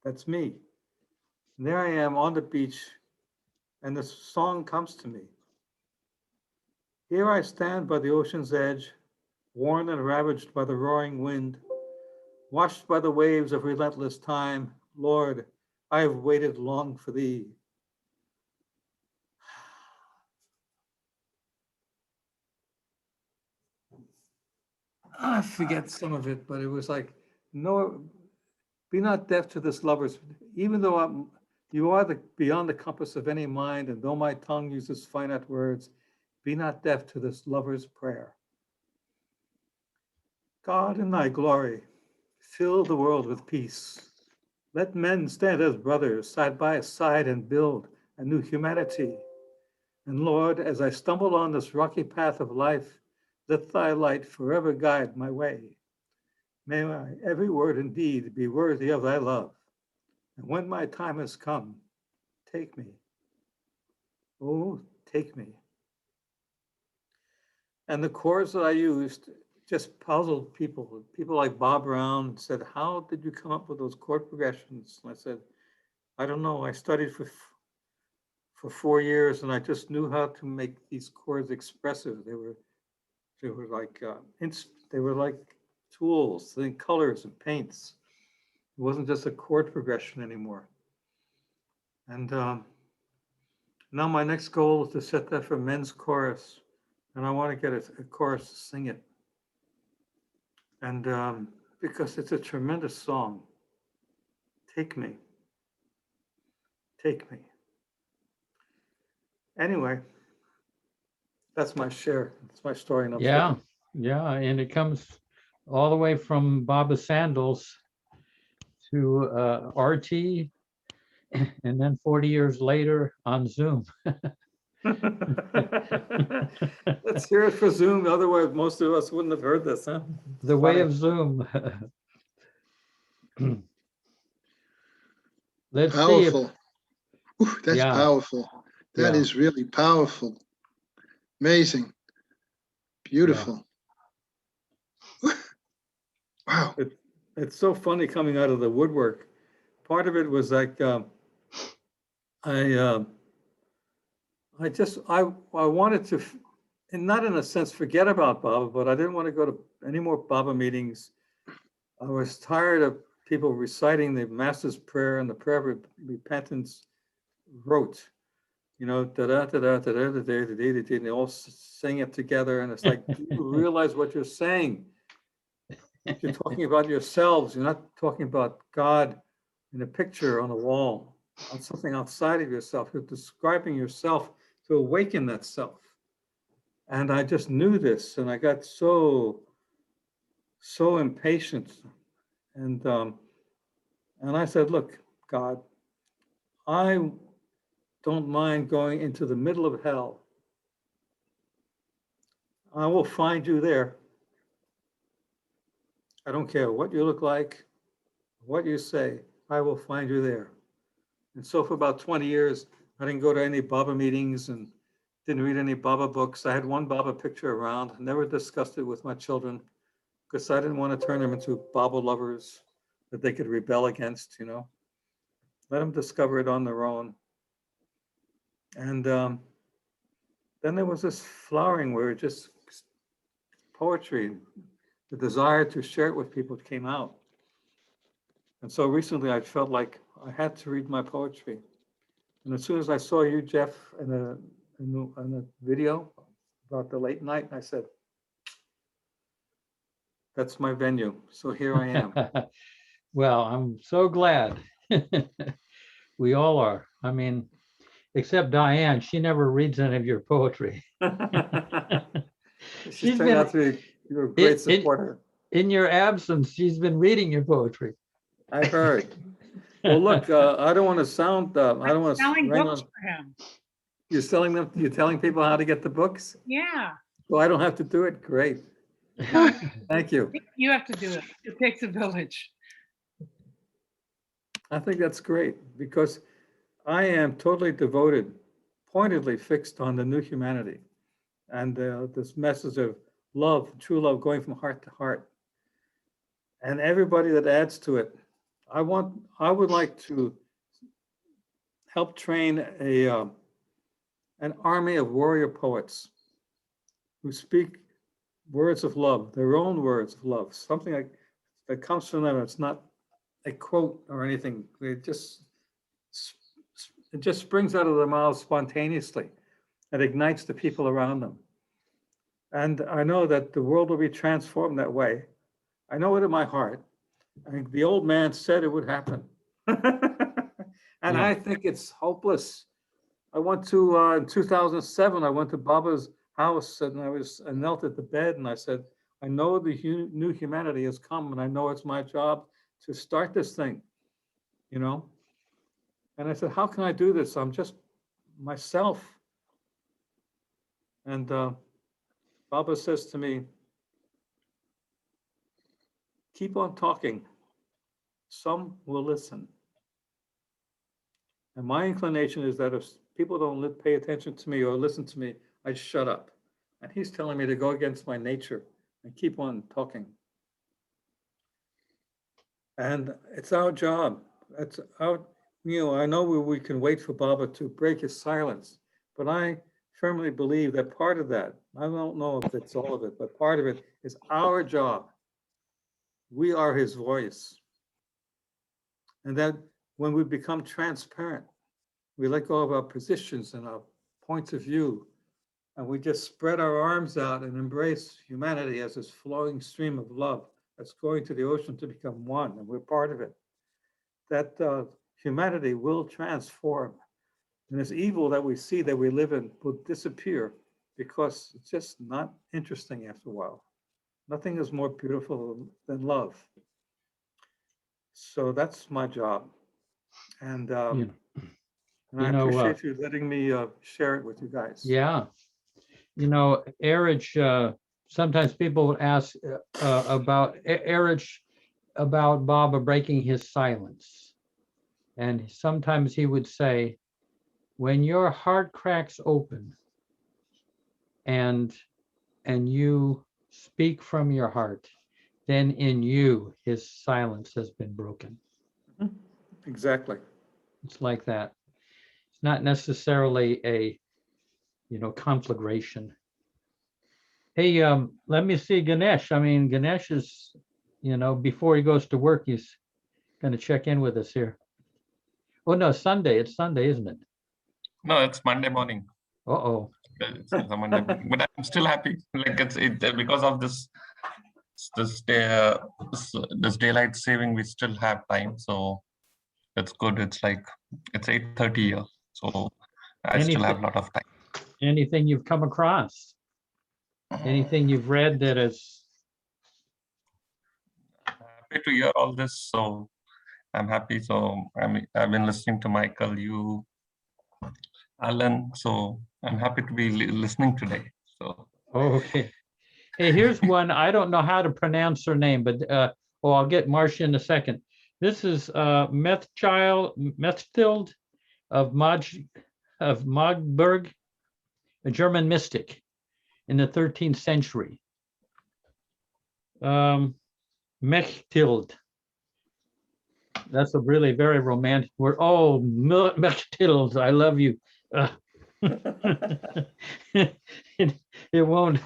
that's me. And there I am on the beach, and this song comes to me. Here I stand by the ocean's edge, worn and ravaged by the roaring wind, washed by the waves of relentless time. Lord, I have waited long for thee. I forget some of it, but it was like, no, be not deaf to this lover's, even though you are beyond the compass of any mind, and though my tongue uses finite words, be not deaf to this lover's prayer. God, in thy glory, fill the world with peace. Let men stand as brothers side by side and build a new humanity. And Lord, as I stumble on this rocky path of life, let thy light forever guide my way. May my every word and deed be worthy of thy love. And when my time has come, take me. Oh, take me. And the chords that I used just puzzled people. People like Bob Brown said, how did you come up with those chord progressions? And I said, I don't know. I studied for 4 years, and I just knew how to make these chords expressive. They were like tools, then colors and paints. It wasn't just a chord progression anymore. And now my next goal is to set that for men's chorus, and I want to get a chorus to sing it. And because it's a tremendous song. Take me. take me. Anyway, that's my share. That's my story. And I'm Yeah, sticking. yeah, and it comes all the way from Baba Sandals to arti, and then 40 years later on Zoom. Let's hear it for Zoom. Otherwise, most of us wouldn't have heard this, huh? The way of Zoom. Let's see if, Powerful. Ooh, that's yeah, powerful. That yeah. is really powerful. Amazing. Beautiful. Wow. It's so funny coming out of the woodwork. Part of it was like I wanted to, and not in a sense forget about Baba, but I didn't want to go to any more Baba meetings. I was tired of people reciting the Master's Prayer and the Prayer of Repentance rote, you know, da-da, da-da, da-da, da-da, da-da, and they all sing it together. And it's like, do you realize what you're saying? You're talking about yourselves. You're not talking about God in a picture on a wall, on something outside of yourself. You're describing yourself to awaken that self. And I just knew this, and I got so impatient. And I said, look, God, I don't mind going into the middle of hell. I will find you there. I don't care what you look like, what you say, I will find you there. And so for about 20 years, I didn't go to any Baba meetings and didn't read any Baba books. I had one Baba picture around, never discussed it with my children because I didn't want to turn them into Baba lovers that they could rebel against, you know. Let them discover it on their own. And then there was this flowering where it just, poetry, the desire to share it with people came out. And so recently I felt like I had to read my poetry. And as soon as I saw you, Jeff, in a video about the late night, I said, that's my venue. So here I am. Well, I'm so glad. We all are. I mean, except Diane, she never reads any of your poetry. She's turned out to be a great supporter. In your absence, she's been reading your poetry. I've heard. Well, look, I don't want to sound, I don't want to Selling ring books on. for him. You're selling them, you're telling people how to get the books? Yeah. Well, I don't have to do it. Great. No, Thank you. you have to do it. It takes a village. I think that's great because I am totally devoted, pointedly fixed on the new humanity and this message of love, true love, going from heart to heart. And everybody that adds to it, I would like to help train an army of warrior poets who speak words of love, their own words of love, something like that comes from them. It's not a quote or anything. It just springs out of their mouths spontaneously. It ignites the people around them. And I know that the world will be transformed that way. I know it in my heart. I think the old man said it would happen. And Yeah. I think it's hopeless. I went to, in 2007, I went to Baba's house and I knelt at the bed and I said, I know the new humanity has come and I know it's my job to start this thing, you know? And I said, how can I do this? I'm just myself. And Baba says to me, keep on talking. Some will listen. And my inclination is that if people don't pay attention to me or listen to me, I shut up. And he's telling me to go against my nature and keep on talking. And it's our job. It's our, you know, I know we can wait for Baba to break his silence, but I firmly believe that part of that, I don't know if it's all of it, but part of it is our job. We are his voice. And that when we become transparent, we let go of our positions and our points of view, and we just spread our arms out and embrace humanity as this flowing stream of love that's going to the ocean to become one, and we're part of it. That humanity will transform. And this evil that we see, that we live in, will disappear because it's just not interesting after a while. Nothing is more beautiful than love. So that's my job. And, and I appreciate you letting me share it with you guys. Yeah. You know, Erich, sometimes people would ask about Erich, about Baba breaking his silence. And sometimes he would say, when your heart cracks open and you speak from your heart, then in you, his silence has been broken. Exactly. It's like that. It's not necessarily a, conflagration. Hey, let me see Ganesh. I mean, Ganesh is, before he goes to work, he's going to check in with us here. Oh, no, Sunday. It's Sunday, isn't it? No, it's Monday morning. Uh-oh. It's a Monday morning. But I'm still happy. Like it's because of this day, this daylight saving, we still have time. So that's good. It's like it's 8:30 here. So I still have a lot of time. Anything you've come across? Anything you've read that is happy to hear all this, so I'm happy. So I've been listening to Michael, you, Alan, so I'm happy to be listening today. So okay. Hey, here's one. I don't know how to pronounce her name, but I'll get Marcia in a second. This is Methchild of Magdeburg, a German mystic in the 13th century. Mechthild. That's a really very romantic word. Oh, Mechthild, I love you. It won't.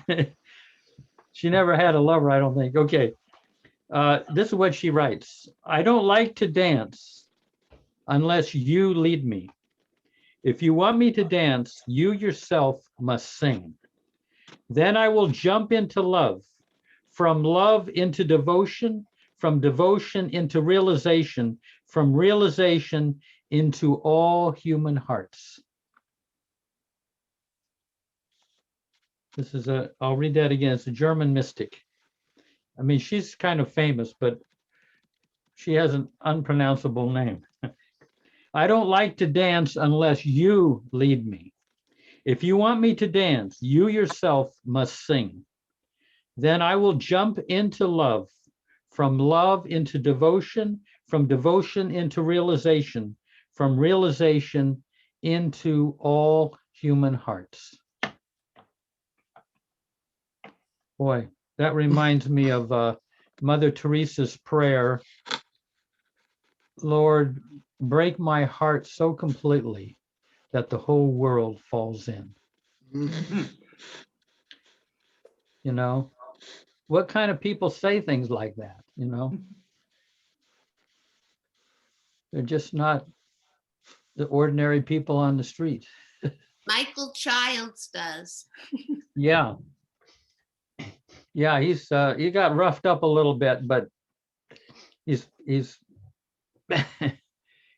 She never had a lover, I don't think. Okay. This is what she writes. I don't like to dance unless you lead me. If you want me to dance, you yourself must sing. Then I will jump into love, from love into devotion, from devotion into realization, from realization into all human hearts. This is I'll read that again. It's a German mystic. I mean, she's kind of famous, but she has an unpronounceable name. I don't like to dance unless you lead me. If you want me to dance, you yourself must sing. Then I will jump into love, from love into devotion, from devotion into realization, from realization into all human hearts. Boy, that reminds me of Mother Teresa's prayer. Lord, break my heart so completely that the whole world falls in. You know, what kind of people say things like that, you know? They're just not the ordinary people on the street. Michael Childs does. Yeah. Yeah, he got roughed up a little bit, but he's he's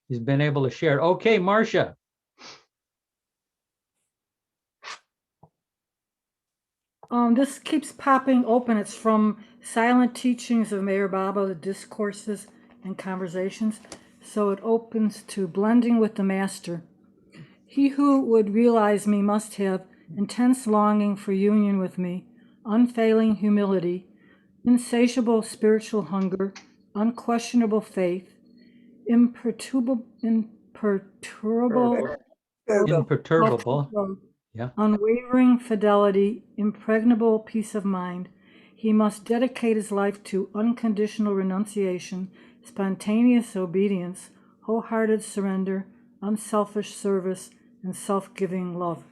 been able to share. Okay, Marcia. This keeps popping open. It's from Silent Teachings of Mayor Baba, the Discourses and Conversations. So it opens to blending with the Master. He who would realize me must have intense longing for union with me, unfailing humility, insatiable spiritual hunger, unquestionable faith, imperturbable, yeah, unwavering fidelity, impregnable peace of mind. He must dedicate his life to unconditional renunciation, spontaneous obedience, wholehearted surrender, unselfish service, and self-giving love.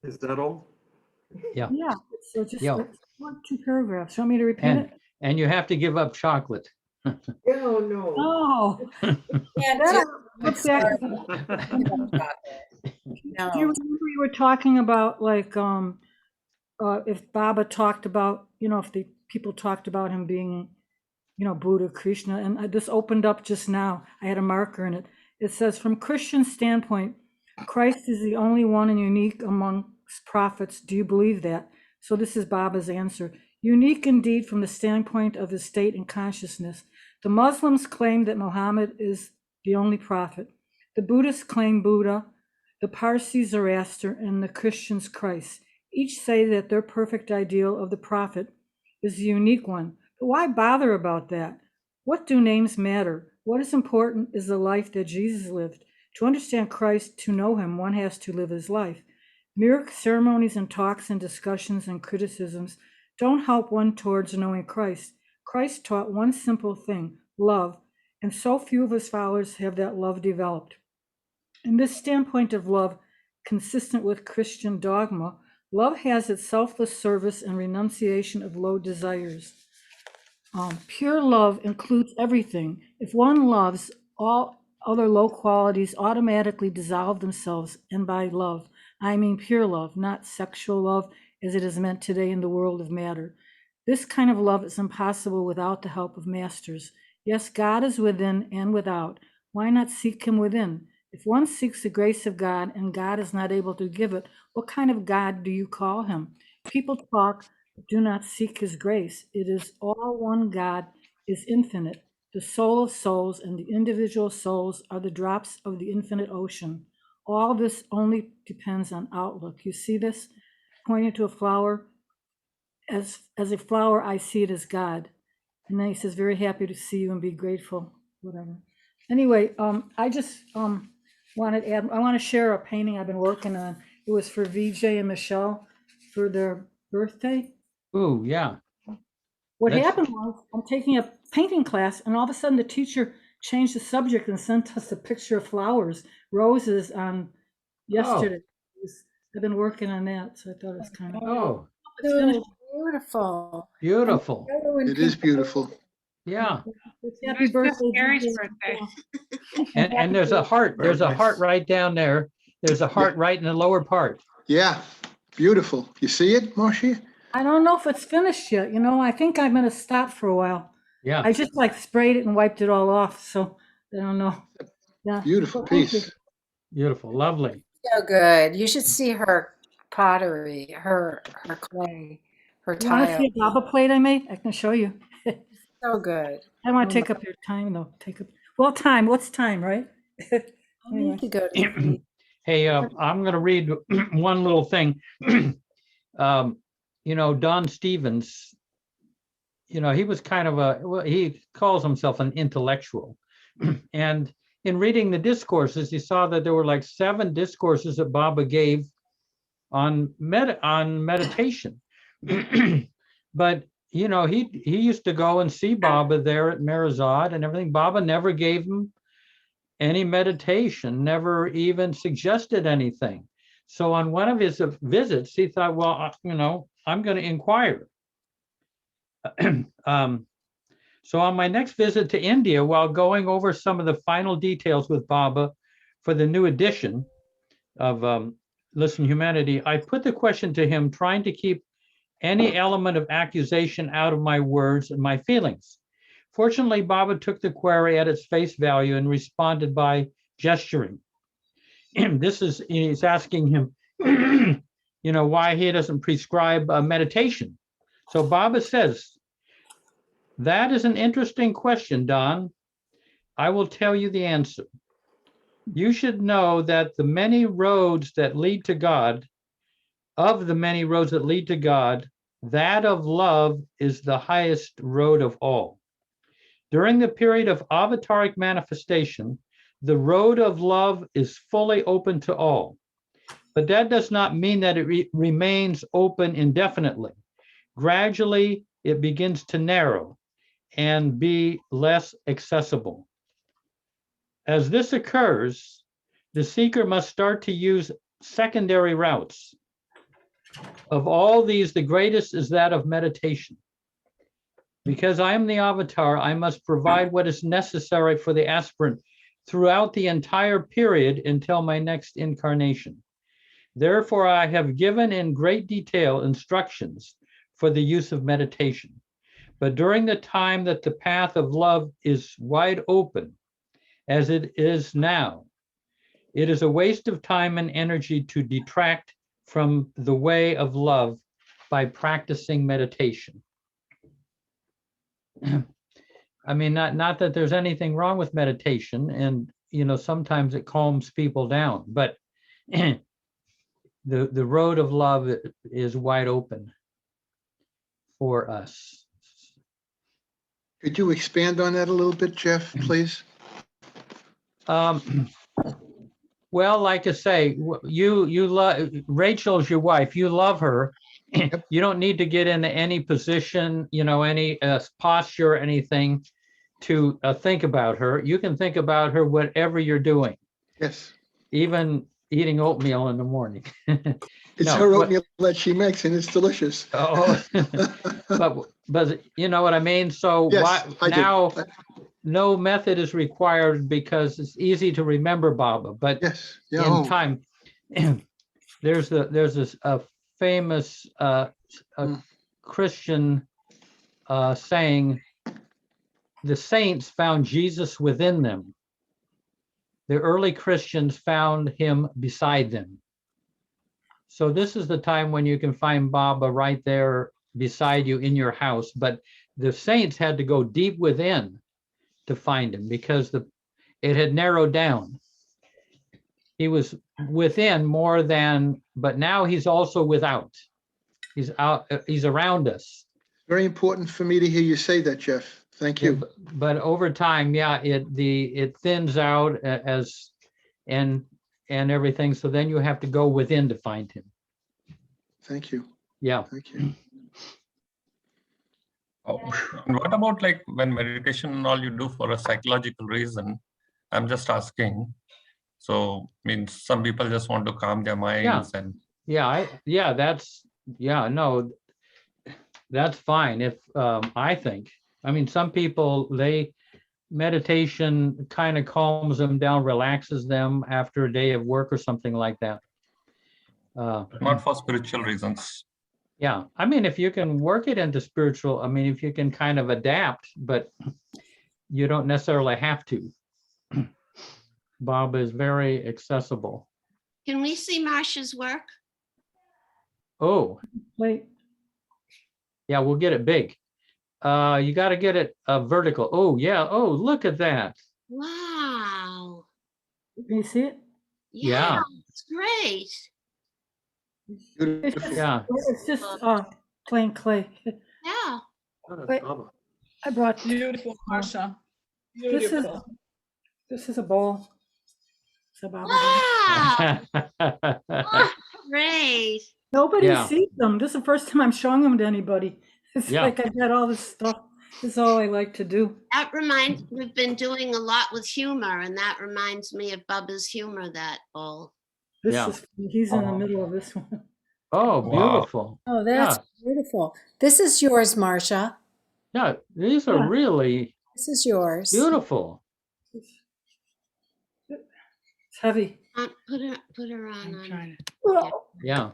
Is that all? Yeah. Yeah. So just like 2 paragraphs. You want me to repeat it? And you have to give up chocolate. Oh, no. Oh. Yeah, Look back. Do you remember you were talking about like if Baba talked about, if the people talked about him being, Buddha, Krishna, and this opened up just now. I had a marker in it. It says, from Christian standpoint, Christ is the only one and unique among prophets. Do you believe that? So this is Baba's answer. Unique indeed from the standpoint of his state and consciousness. The Muslims claim that Muhammad is the only prophet. The Buddhists claim Buddha, the Parsis Zoroaster, and the Christians Christ. Each say that their perfect ideal of the prophet is the unique one. But why bother about that? What do names matter? What is important is the life that Jesus lived. To understand Christ, to know him, one has to live his life. Mere ceremonies and talks and discussions and criticisms don't help one towards knowing Christ. Christ taught one simple thing, love, and so few of his followers have that love developed. In this standpoint of love, consistent with Christian dogma, love has its selfless service and renunciation of low desires. Pure love includes everything. If one loves, all other low qualities automatically dissolve themselves, and by love, I mean pure love, not sexual love as it is meant today in the world of matter. This kind of love is impossible without the help of masters. Yes, God is within and without. Why not seek him within? If one seeks the grace of God and God is not able to give it, what kind of God do you call him? People talk, but do not seek his grace. It is all one. God is infinite. The soul of souls and the individual souls are the drops of the infinite ocean. All this only depends on outlook. You see this? Pointing to a flower. As a flower, I see it as God. And then he says, very happy to see you and be grateful, whatever. Anyway, I just wanted to add, I want to share a painting I've been working on. It was for VJ and Michelle for their birthday. Oh, yeah. What happened was I'm taking a painting class and all of a sudden the teacher changed the subject and sent us a picture of flowers, roses on yesterday. I've been working on that, so I thought it was kind of. Oh, it's finished. Beautiful. Beautiful. It is beautiful. Yeah. Happy birthday. Gary's birthday. And there's a heart. There's a heart right down there. There's a heart right in the lower part. Yeah, beautiful. You see it, Marcia? I don't know if it's finished yet. I think I'm going to stop for a while. Yeah. I just sprayed it and wiped it all off. So I don't know. Yeah. Beautiful piece. Beautiful. Lovely. So good. You should see her pottery, her clay, her You want to tile. see a Baba plate I made? I can show you. So good. I don't want to take up your time though. Time. What's time, right? I need to go to sleep. Hey, I'm going to read one little thing. Don Stevens, he was kind of he calls himself an intellectual. And in reading the discourses, he saw that there were like 7 discourses that Baba gave on meditation. But, he used to go and see Baba there at Mirzad and everything. Baba never gave him any meditation, never even suggested anything. So on one of his visits, he thought, well, I'm going to inquire. So on my next visit to India, while going over some of the final details with Baba for the new edition of Listen Humanity, I put the question to him, trying to keep any element of accusation out of my words and my feelings. Fortunately, Baba took the query at its face value and responded by gesturing. He's asking him, why he doesn't prescribe meditation. So Baba says, that is an interesting question, Don. I will tell you the answer. You should know that the many roads that lead to God, that of love is the highest road of all. During the period of avataric manifestation, the road of love is fully open to all. But that does not mean that it remains open indefinitely. Gradually, it begins to narrow and be less accessible. As this occurs, the seeker must start to use secondary routes. Of all these, the greatest is that of meditation. Because I am the avatar, I must provide what is necessary for the aspirant throughout the entire period until my next incarnation. Therefore, I have given in great detail instructions for the use of meditation. But during the time that the path of love is wide open, as it is now, it is a waste of time and energy to detract from the way of love by practicing meditation. I mean, not that there's anything wrong with meditation, and sometimes it calms people down, but the road of love is wide open for us. Could you expand on that a little bit, Jeff, please? Well, like I say, you love Rachel's your wife. You love her. You don't need to get into any position, any posture or anything to think about her. You can think about her whatever you're doing. Yes. Even eating oatmeal in the morning. It's her oatmeal that she makes, and it's delicious. Oh, but you know what I mean? So Yes, now no method is required because it's easy to remember Baba, but yes. in time, there's this famous Christian saying, the saints found Jesus within them. The early Christians found him beside them. So this is the time when you can find Baba right there beside you in your house. But the saints had to go deep within to find him because it had narrowed down. He was within more than, but now he's also without. He's out, he's around us. Very important for me to hear you say that, Jeff. Thank you. Yeah, but over time, yeah, it thins out and everything. So then you have to go within to find him. Thank you. Yeah. Thank you. Oh, and what about like when meditation and all you do for a psychological reason? I'm just asking. So, means some people just want to calm their minds and. No, that's fine. If I think, some people, meditation kind of calms them down, relaxes them after a day of work or something like that. Not for spiritual reasons. Yeah, if you can work it into spiritual, if you can kind of adapt, but you don't necessarily have to. Bob is very accessible. Can we see Marsha's work? Oh, Wait. Yeah, we'll get it big. You got to get it vertical. Oh, yeah. Oh, look at that. Wow. Can you see it? Yeah. It's great. It's just plain clay. Yeah. Wait, I brought Beautiful, Marsha. Beautiful. This is a bowl. It's a Baba Wow. Oh, great. Nobody sees them. This is the first time I'm showing them to anybody. It's like I got all this stuff. This is all I like to do. We've been doing a lot with humor, and that reminds me of Bubba's humor, that bowl. He's in the middle of this one. Oh, beautiful. Oh, that's beautiful. This is yours, Marsha. Yeah, these are really. This is yours. Beautiful. It's heavy. Put her on. Yeah.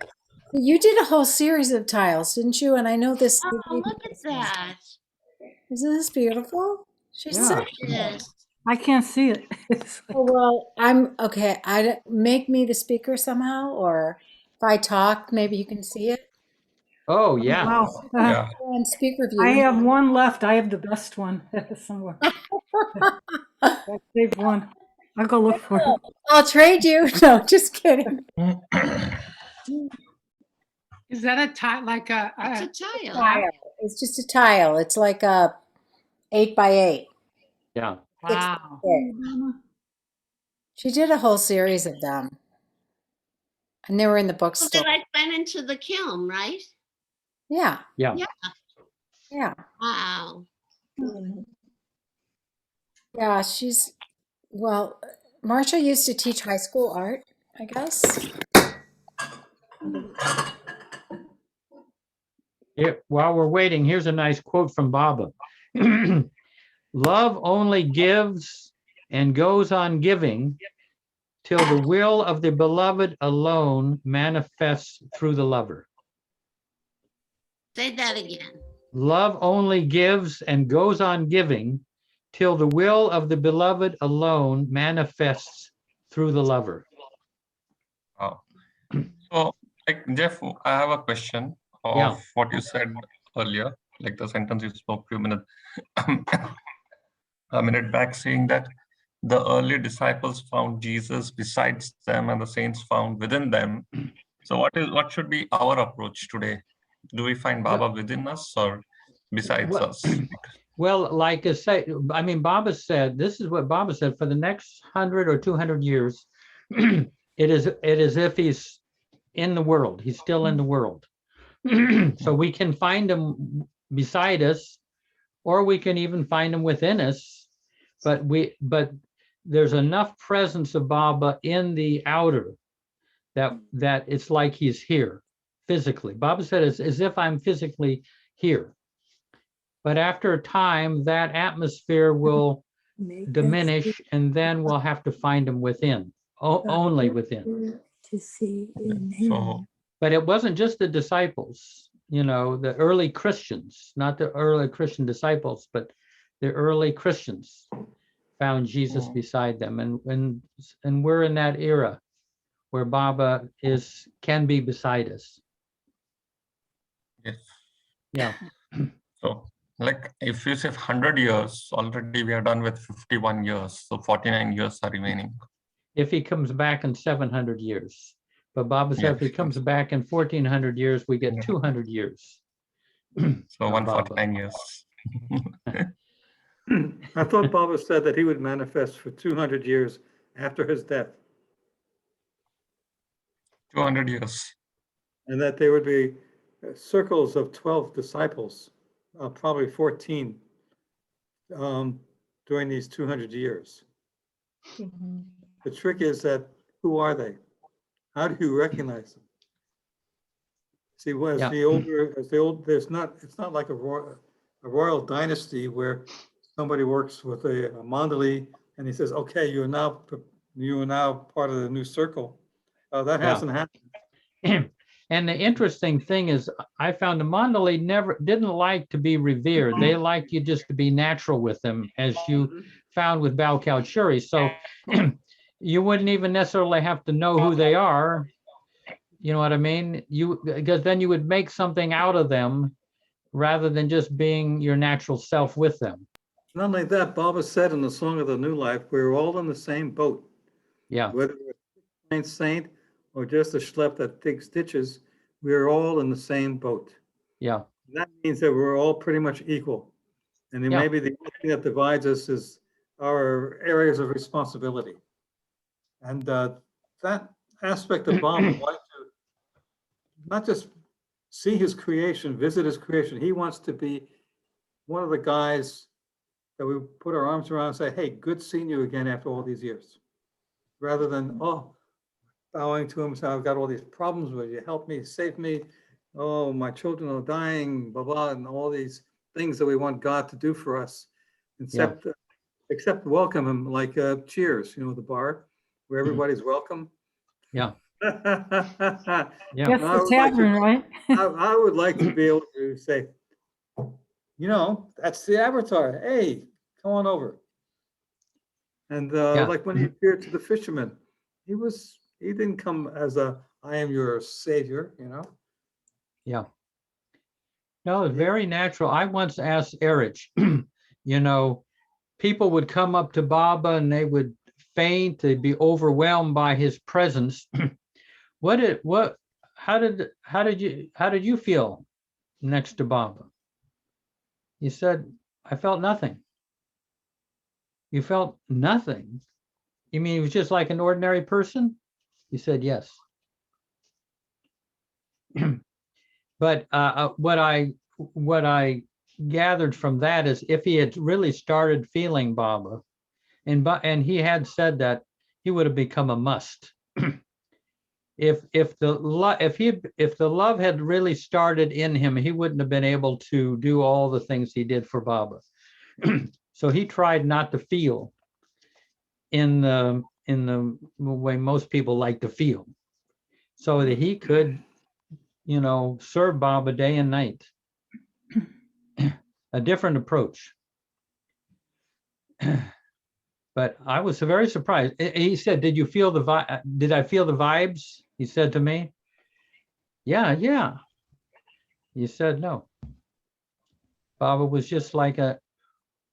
You did a whole series of tiles, didn't you? And I know this. Oh, look at that. Isn't this beautiful? She's so good. I can't see it. Oh, well, I'm okay. Make me the speaker somehow, or if I talk, maybe you can see it. Oh, yeah. Wow. Yeah. On speaker view. I have one left. I have the best one somewhere. I saved one. I'll go look for it. I'll trade you. No, just kidding. Is that a tile? Like it's a tile. It's just a tile. It's like a 8x8. Yeah. Wow. She did a whole series of them. And they were in the bookstore. Well, that went into the kiln, right? Yeah. Yeah. Yeah. Wow. Yeah, Marsha used to teach high school art, I guess. While we're waiting, here's a nice quote from Baba. Love only gives and goes on giving till the will of the beloved alone manifests through the lover. Say that again. Love only gives and goes on giving till the will of the beloved alone manifests through the lover. Wow. So, like Jeff, I have a question of Yeah. what you said earlier, like the sentence you spoke a few minutes, a minute back, saying that the early disciples found Jesus besides them and the saints found within them. So what should be our approach today? Do we find Baba within us or besides us? Well, like I say, I mean, Baba said, this is what Baba said, for the next 100 or 200 years, it is if he's in the world, he's still in the world. So we can find him beside us, or we can even find him within us, but there's enough presence of Baba in the outer that it's like he's here physically. Baba said it's as if I'm physically here. But after a time, that atmosphere will diminish, and then we'll have to find him within, only within. To see in So, but it wasn't just the disciples, the early Christians, not the early Christian disciples, but the early Christians found Jesus beside them. And we're in that era where Baba can be beside us. yes. Yeah. So, like if you say 100 years, already we are done with 51 years. So 49 years are remaining. If he comes back in 700 years. But Baba said if he comes back in 1400 years, we get 200 years. So 149 years. I thought Baba said that he would manifest for 200 years after his death. 200 years. And that there would be circles of 12 disciples, probably 14, during these 200 years. Mhm. The trick is that, who are they? How do you recognize them? See, it's not like a royal dynasty where somebody works with a mandali and he says, okay, you are now part of the new circle. That hasn't happened. And the interesting thing is, I found the Mandali didn't like to be revered. They liked you just to be natural with them, as you found with Balkal Churi. So you wouldn't even necessarily have to know who they are. You know what I mean? Because then you would make something out of them rather than just being your natural self with them. Not only that, Baba said in the Song of the New Life, we're all in the same boat. Yeah. Whether we're a saint or just a schlep that digs ditches, we're all in the same boat. Yeah. That means that we're all pretty much equal. And then maybe the only thing that divides us is our areas of responsibility. And that aspect of Baba wanting to not just see his creation, visit his creation. He wants to be one of the guys that we put our arms around and say, hey, good seeing you again after all these years. Rather than, bowing to him, saying, I've got all these problems, will you help me, save me? Oh, my children are dying, blah, blah, and all these things that we want God to do for us. Except welcome him, like Cheers, the bar where everybody's welcome. Yeah. That's the tavern, right? I would like to be able to say, that's the avatar. Hey, come on over. And like when he appeared to the fisherman, he didn't come as I am your savior, Yeah. No, it's very natural. I once asked Erich, people would come up to Baba and they would faint, they'd be overwhelmed by his presence. How did you feel next to Baba? He said, I felt nothing. You felt nothing? You mean he was just like an ordinary person? He said, yes. But what I gathered from that is if he had really started feeling Baba, and he had said that, he would have become a must. If the love had really started in him, he wouldn't have been able to do all the things he did for Baba. So he tried not to feel in the way most people like to feel, so that he could, serve Baba day and night. a different approach. But I was very surprised. He said, "Did you feel the vibe? Did I feel the vibes?" He said to me. Yeah, yeah. He said no. Baba was just like a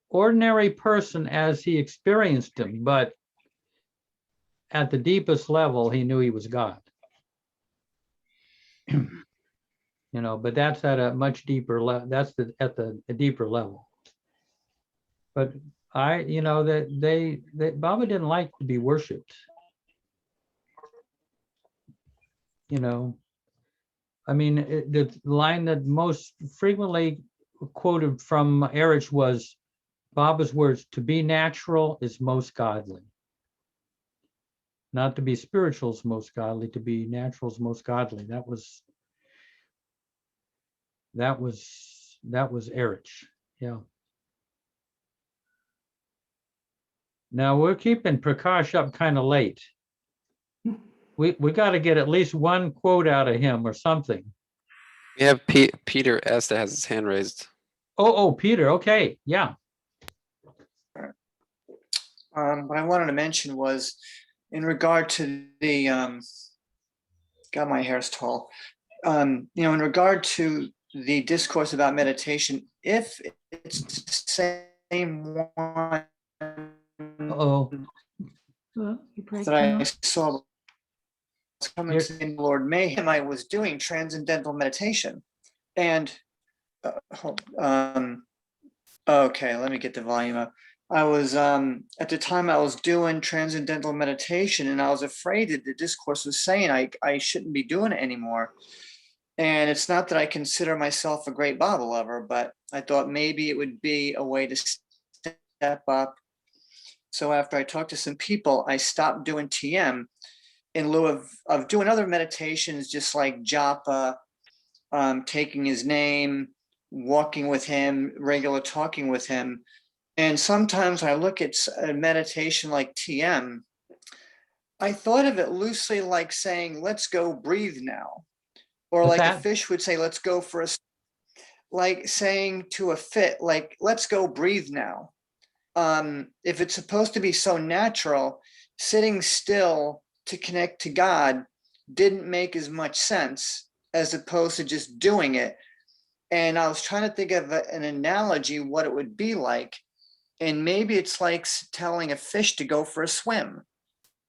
ordinary person as he experienced him, but at the deepest level, he knew he was God. You know, but that's at a much deeper level. That's at the deeper level. But you know, that Baba didn't like to be worshipped. You know, I mean, the line that most frequently quoted from Erich was Baba's words: "To be natural is most godly." Not to be spiritual is most godly, to be natural is most godly. That was Erich. Yeah. Now we're keeping Prakash up kind of late. We got to get at least one quote out of him or something. We have Peter S. that has his hand raised. Oh, Peter. Okay. Yeah. What I wanted to mention was in regard to the, God, my hair's tall. You know, in regard to the discourse about meditation, if it's the same one that I saw coming to the Lord Mayhem, I was doing transcendental meditation. And, okay, let me get the volume up. I was, at the time I was doing transcendental meditation, and I was afraid that the discourse was saying I shouldn't be doing it anymore. And it's not that I consider myself a great Baba lover, but I thought maybe it would be a way to step up. So after I talked to some people, I stopped doing TM in lieu of doing other meditations, just like japa, taking his name, walking with him, regular talking with him. And sometimes I look at a meditation like TM, I thought of it loosely like saying, let's go breathe now. Or What's like that? a fish would say, let's go for a, like saying to a fit, like, let's go breathe now. If it's supposed to be so natural, sitting still to connect to God didn't make as much sense as opposed to just doing it. And I was trying to think of an analogy, what it would be like. And maybe it's like telling a fish to go for a swim,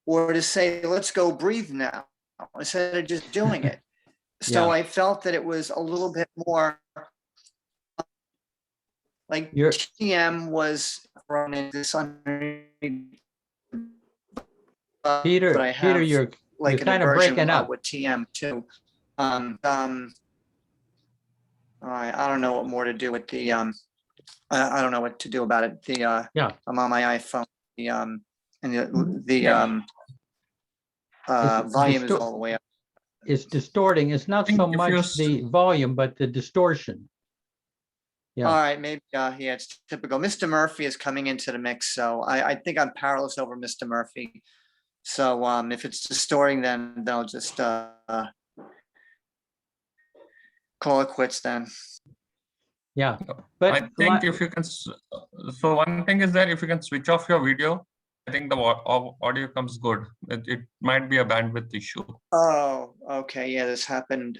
or to say, let's go breathe now, instead of just doing it. So Yeah. I felt that it was a little bit more like TM was running this Peter, but I have you're like an kind of aversion breaking up. with TM too. All right, I don't know what more to do with the I don't know what to do about it. The yeah, I'm on my iPhone. The and the It's volume is all the way up. It's distorting. It's not so much the volume, but the distortion. Yeah. All right, maybe yeah, it's typical. Mr. Murphy is coming into the mix, so I think I'm powerless over Mr. Murphy. So if it's distorting, then I'll just call it quits then. Yeah, but I think if you can, so one thing is that if you can switch off your video, I think the audio comes good. It might be a bandwidth issue. Oh, okay, yeah, this happened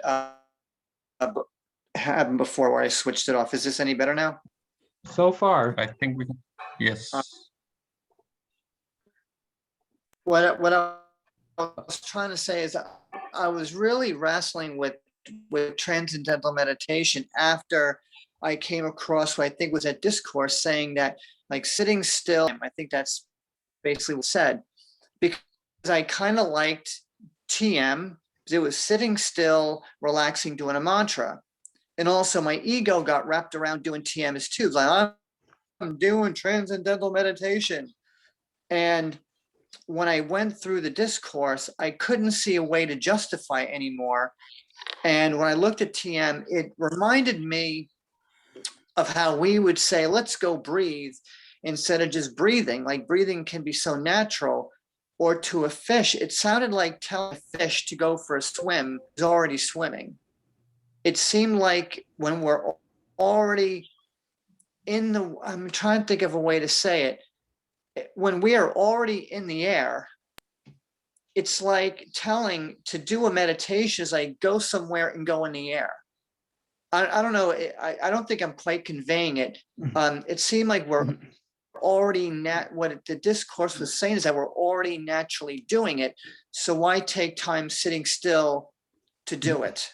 happened before where I switched it off. Is this any better now? So far, I think we can. Yes. What I was trying to say is I was really wrestling with transcendental meditation after I came across what I think was a discourse saying that like sitting still, I think that's basically what it said, because I kind of liked TM because it was sitting still, relaxing, doing a mantra. And also my ego got wrapped around doing TM as too. Like I'm doing transcendental meditation. And when I went through the discourse, I couldn't see a way to justify it anymore. And when I looked at TM, it reminded me of how we would say, let's go breathe instead of just breathing. Like breathing can be so natural. Or to a fish, it sounded like telling a fish to go for a swim is already swimming. It seemed like when we're already I'm trying to think of a way to say it. When we are already in the air, it's like telling to do a meditation is like go somewhere and go in the air. I don't know. I don't think I'm quite conveying it. It seemed like we're already what the discourse was saying is that we're already naturally doing it. So why take time sitting still to do it?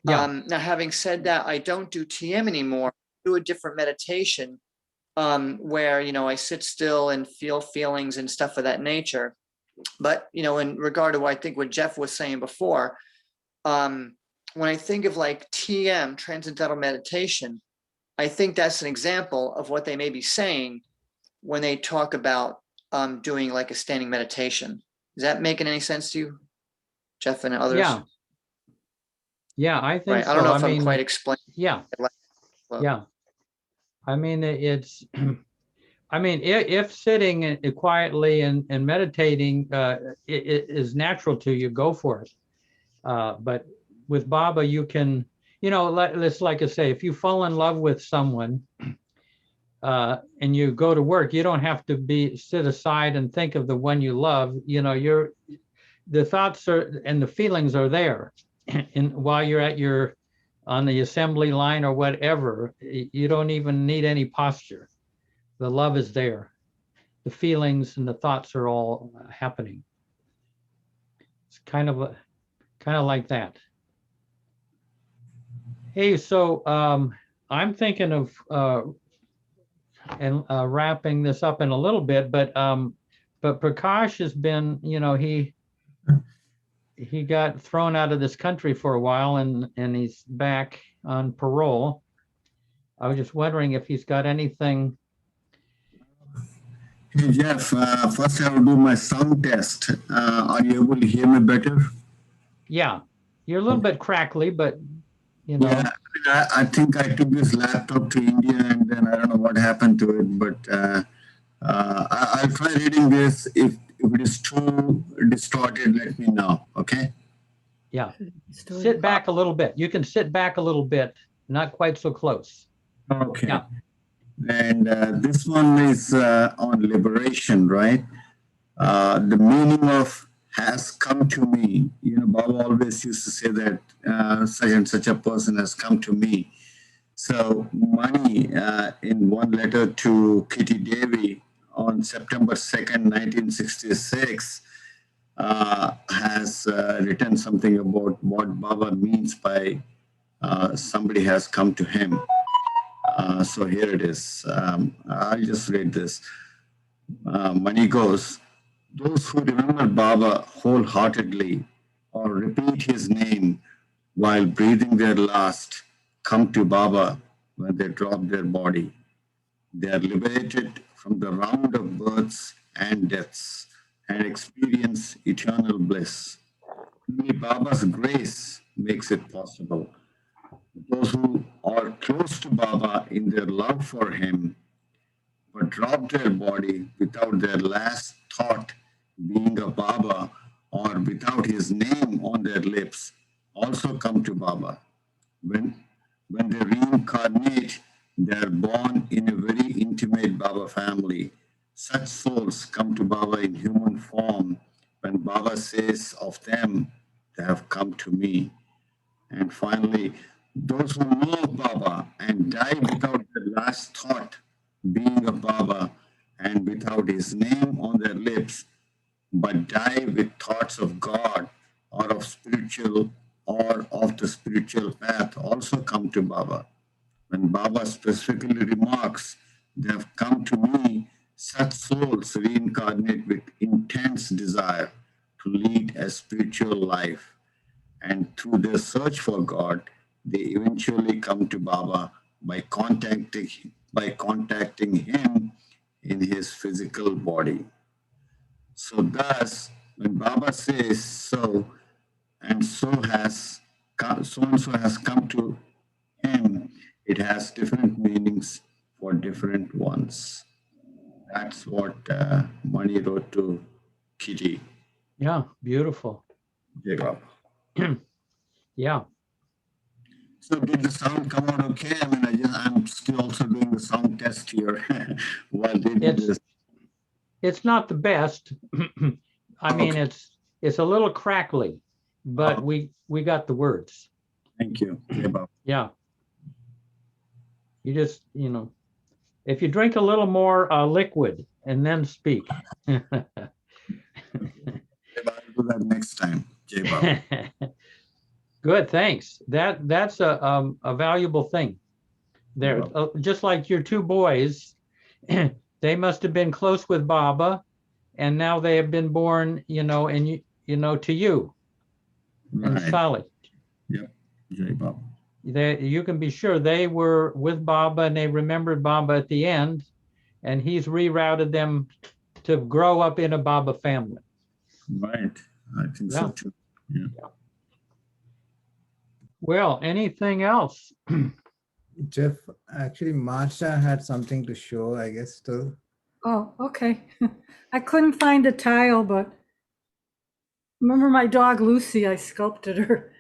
Yeah. Now, having said that, I don't do TM anymore. I do a different meditation where, I sit still and feel feelings and stuff of that nature. But, in regard to I think what Jeff was saying before, when I think of like TM, transcendental meditation, I think that's an example of what they may be saying when they talk about doing like a standing meditation. Is that making any sense to you, Jeff and others? Yeah. Yeah, I think Right. so. I don't know if mean, I'm quite explaining. Yeah. Yeah. I mean, it's, I mean, if sitting quietly and meditating it is natural to you, go for it. But with Baba, you can, let's like I say, if you fall in love with someone and you go to work, you don't have to sit aside and think of the one you love. The thoughts and the feelings are there. And while you're on the assembly line or whatever, you don't even need any posture. The love is there. The feelings and the thoughts are all happening. It's kind of like that. Hey, so I'm thinking of wrapping this up in a little bit, but Prakash has been, he got thrown out of this country for a while and he's back on parole. I was just wondering if he's got anything. Hey Jeff, first I will do my sound test. Are you able to hear me better? Yeah, you're a little bit crackly, but Yeah, I think I took this laptop to India and then I don't know what happened to it, but I'll try reading this. If it is too distorted, let me know, okay? Yeah, sit back a little bit. You can sit back a little bit, not quite so close. Okay. Yeah. And this one is on liberation, right? The meaning of has come to me. Baba always used to say that such and such a person has come to me. So Mani, in one letter to Kitty Devi on September 2nd, 1966, has written something about what Baba means by somebody has come to him. So here it is. I'll just read this. Mani goes, those who remember Baba wholeheartedly or repeat his name while breathing their last come to Baba when they drop their body. They are liberated from the round of births and deaths and experience eternal bliss. Only Baba's grace makes it possible. Those who are close to Baba in their love for him but drop their body without their last thought being a Baba or without his name on their lips also come to Baba. When they reincarnate, they are born in a very intimate Baba family. Such souls come to Baba in human form when Baba says of them, they have come to me. And finally, those who know Baba and die without the last thought being a Baba and without his name on their lips, but die with thoughts of God or of the spiritual path also come to Baba. When Baba specifically remarks, they have come to me, such souls reincarnate with intense desire to lead a spiritual life. And through their search for God, they eventually come to Baba by contacting him in his physical body. So thus, when Baba says so, and so and so has come to him, it has different meanings for different ones. That's what Mani wrote to Kitty. Yeah, beautiful. Jacob. Yeah. So did the sound come out okay? I mean, I'm still also doing the sound test here while they do this. It's not the best. I mean, Okay. it's a little crackly, but we got the words. Thank you. Yeah. You just, if you drink a little more liquid and then speak. I'll do that next time, J-Bob. Good, thanks. That's a valuable thing. There, just like your two boys, they must have been close with Baba, and now they have been born, and to you and Sally. Yep, J-Bob. You can be sure they were with Baba and they remembered Baba at the end, and he's rerouted them to grow up in a Baba family. Right, I think so too. Yeah. Well, anything else? Jeff, actually, Marsha had something to show, I guess, too. Oh, okay. I couldn't find the tile, but remember my dog Lucy, I sculpted her.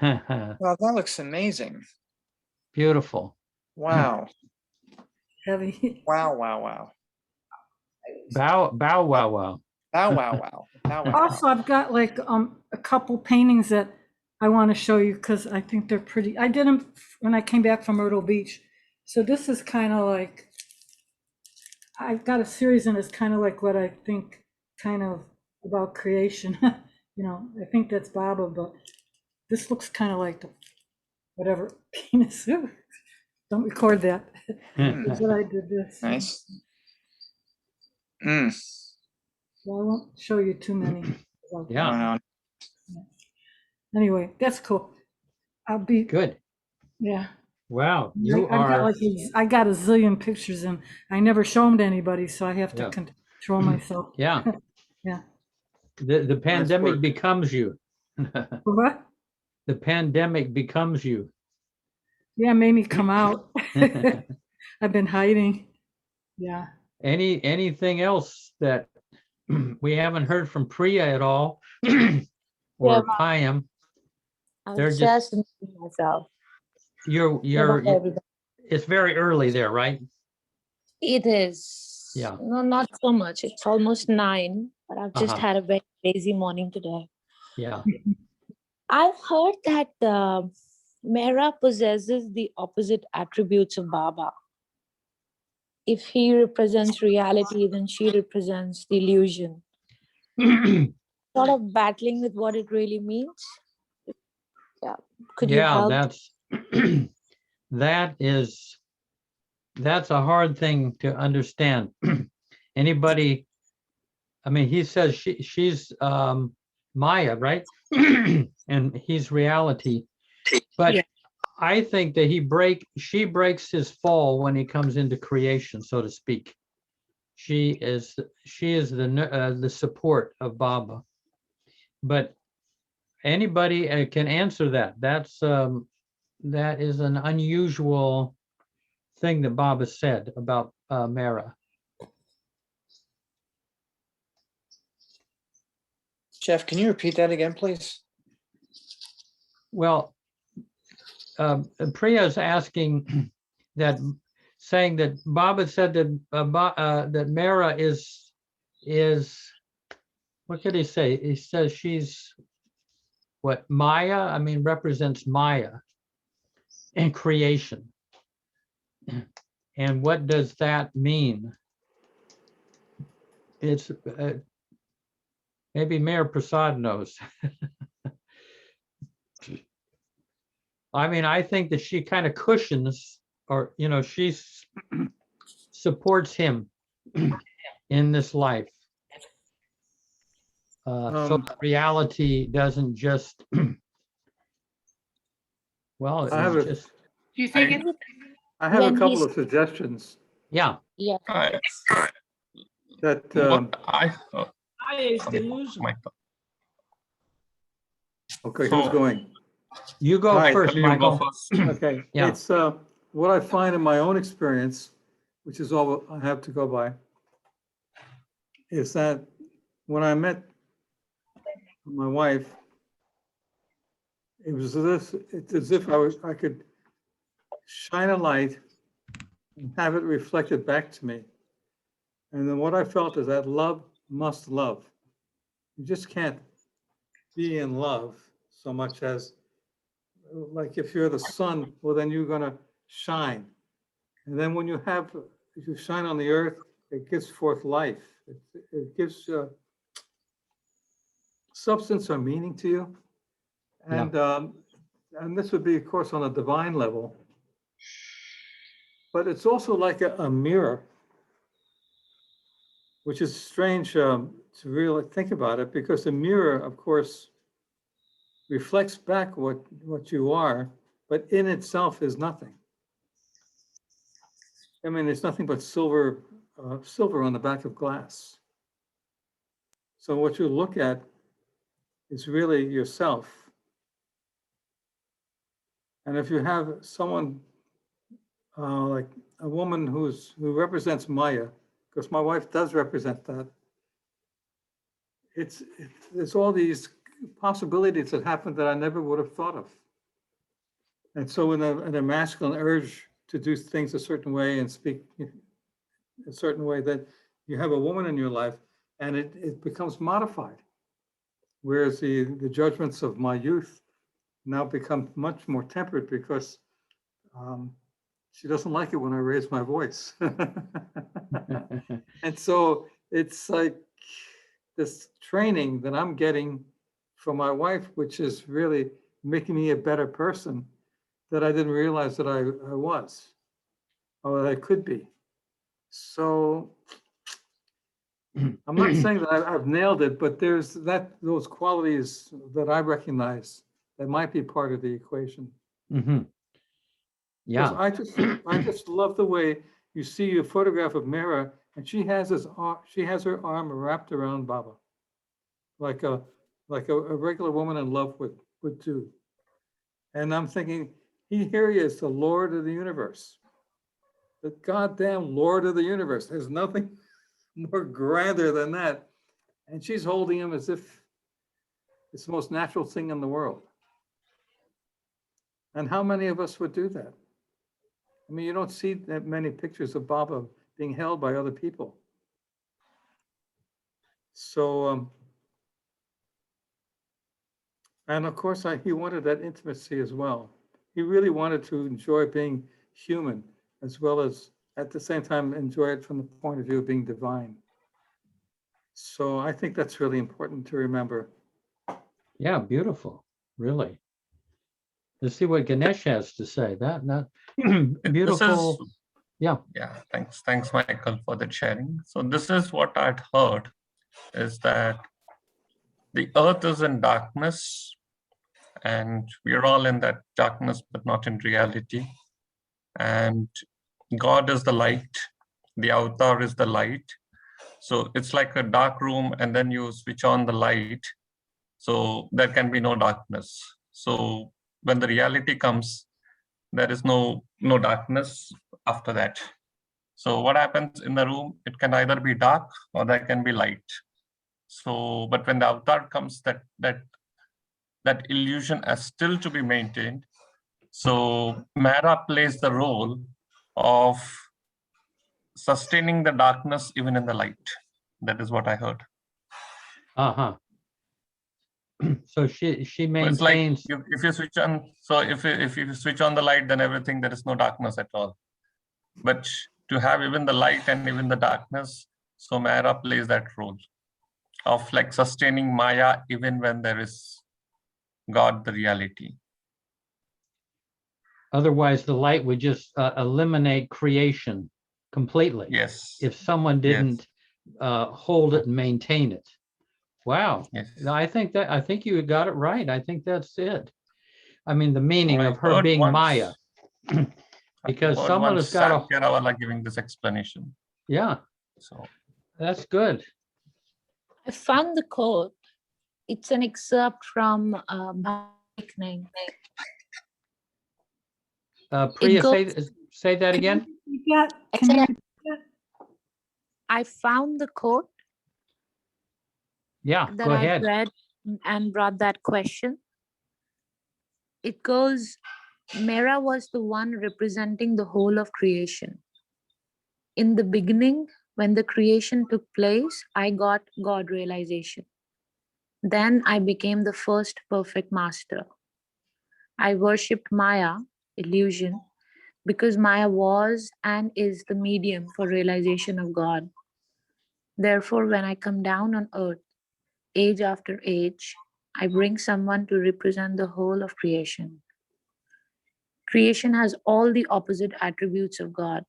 Well, that looks amazing. Beautiful. Wow. Heavy. Wow, wow, wow. Bow, wow, wow. Bow, wow, wow. Bow, wow, Also, I've got like a couple paintings that I want to show you because I think they're pretty. I did them when I came back from Myrtle Beach. So this is kind of like, I've got a series and it's kind of like what I think kind of about creation. I think that's Baba, but this looks kind of like whatever penis. Don't record that. That's what I did this. Nice. Well, I won't show you too many. Yeah. Anyway, that's cool. I'll be good. Yeah. Wow, I got a zillion pictures and I never show them to anybody, so I have to control myself. Yeah. Yeah. The pandemic becomes you. What? The pandemic becomes you. Yeah, made me come out. I've been hiding. Yeah. Anything else that we haven't heard from Priya at all? Or Payam? I'm just myself. It's very early there, right? It is. Yeah. No, not so much. It's almost 9, but I've just had a very lazy morning today. Yeah. I've heard that Mehra possesses the opposite attributes of Baba. If he represents reality, then she represents the illusion. Sort of battling with what it really means. Yeah. Could you help? That's a hard thing to understand. Anybody, I mean, he says she's Maya, right? And he's reality. But I think that she breaks his fall when he comes into creation, so to speak. She is the support of Baba. But anybody can answer that. That is an unusual thing that Baba said about Mehra. Jeff, can you repeat that again, please? Well, Priya is asking saying that Baba said that that Mehra is what could he say? He says she's what Maya? I mean, represents Maya and creation. And what does that mean? It's maybe Mayor Prasad knows. I mean, I think that she kind of cushions, or she supports him in this life. So the reality doesn't just well, it's just. Do you think it? I have a couple of suggestions. Yeah. Yeah. That is delusion. Okay, who's going? You go first, Michael. Okay. Yeah. It's what I find in my own experience, which is all I have to go by, is that when I met my wife, it was this, it's as if I could shine a light and have it reflected back to me. And then what I felt is that love must love. You just can't be in love so much as, like if you're the sun, well, then you're gonna shine. And then when you shine on the earth, it gives forth life. It gives substance or meaning to you. And this would be, of course, on a divine level. But it's also like a mirror, which is strange to really think about it, because the mirror, of course, reflects back what you are, but in itself is nothing. I mean, it's nothing but silver on the back of glass. So what you look at is really yourself. And if you have someone like a woman who represents Maya, because my wife does represent that, there's all these possibilities that happen that I never would have thought of. And so in a masculine urge to do things a certain way and speak a certain way, that you have a woman in your life and it becomes modified. Whereas the judgments of my youth now become much more tempered because she doesn't like it when I raise my voice. And so it's like this training that I'm getting from my wife, which is really making me a better person that I didn't realize that I was, or that I could be. So I'm not saying that I've nailed it, but there's those qualities that I recognize that might be part of the equation. Mm-hmm. Yeah. I just love the way you see a photograph of Mira, and she has her arm wrapped around Baba, like a regular woman in love would do. And I'm thinking, here he is, the Lord of the universe, the goddamn Lord of the universe. There's nothing more grander than that. And she's holding him as if it's the most natural thing in the world. And how many of us would do that? I mean, you don't see that many pictures of Baba being held by other people. So, and of course, he wanted that intimacy as well. He really wanted to enjoy being human, as well as at the same time enjoy it from the point of view of being divine. So I think that's really important to remember. Yeah, beautiful, really. Let's see what Ganesh has to say. That beautiful. Yeah. Thanks, Michael, for that sharing. So this is what I'd heard, is that the earth is in darkness and we're all in that darkness, but not in reality. And God is the light, the avatar is the light. So it's like a dark room and then you switch on the light. So there can be no darkness. So when the reality comes, there is no darkness after that. So what happens in the room, it can either be dark or there can be light. So, but when the avatar comes, that illusion has still to be maintained. So Mara plays the role of sustaining the darkness even in the light. That is what I heard. Uh-huh. So she maintains. It's like if you switch on, so if you switch on the light, then everything, there is no darkness at all. But to have even the light and even the darkness, so Mara plays that role of like sustaining Maya even when there is God, the reality. Otherwise, the light would just eliminate creation completely. Yes. If someone didn't hold it and maintain it. Wow. Yes. I think you got it right. I think that's it. I mean, the meaning of her being Maya. Because someone has got Kerala giving this explanation. Yeah. So that's good. I found the quote. It's an excerpt from Awakening. Priya, say that again. I found the quote. Yeah, that go ahead. I read and brought that question. It goes, Mera was the one representing the whole of creation. In the beginning, when the creation took place, I got God realization. Then I became the first perfect master. I worshipped Maya, illusion, because Maya was and is the medium for realization of God. Therefore, when I come down on earth, age after age, I bring someone to represent the whole of creation. Creation has all the opposite attributes of God.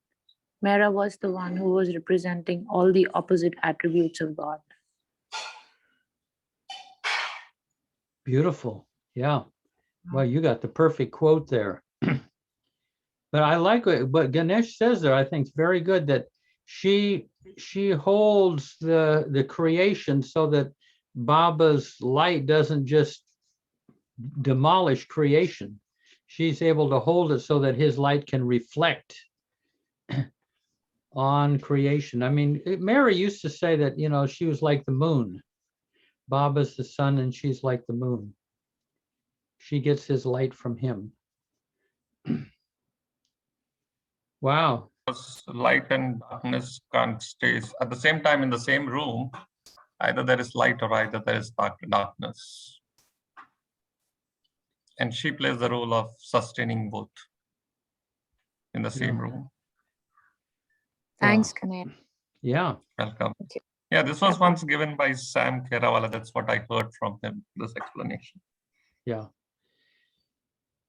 Mera was the one who was representing all the opposite attributes of God. Beautiful. Yeah. Well, you got the perfect quote there. But I like what Ganesh says there. I think it's very good that she holds the creation so that Baba's light doesn't just demolish creation. She's able to hold it so that his light can reflect on creation. I mean, Mary used to say that, you know, she was like the moon. Baba's the sun and she's like the moon. She gets his light from him. Wow. Light and darkness can't stay at the same time in the same room. Either there is light or either there is darkness. And she plays the role of sustaining both in the same room. Thanks, Kanet. Yeah. Welcome. Yeah, this was once given by Sam Kerawala. That's what I heard from him, this explanation. Yeah.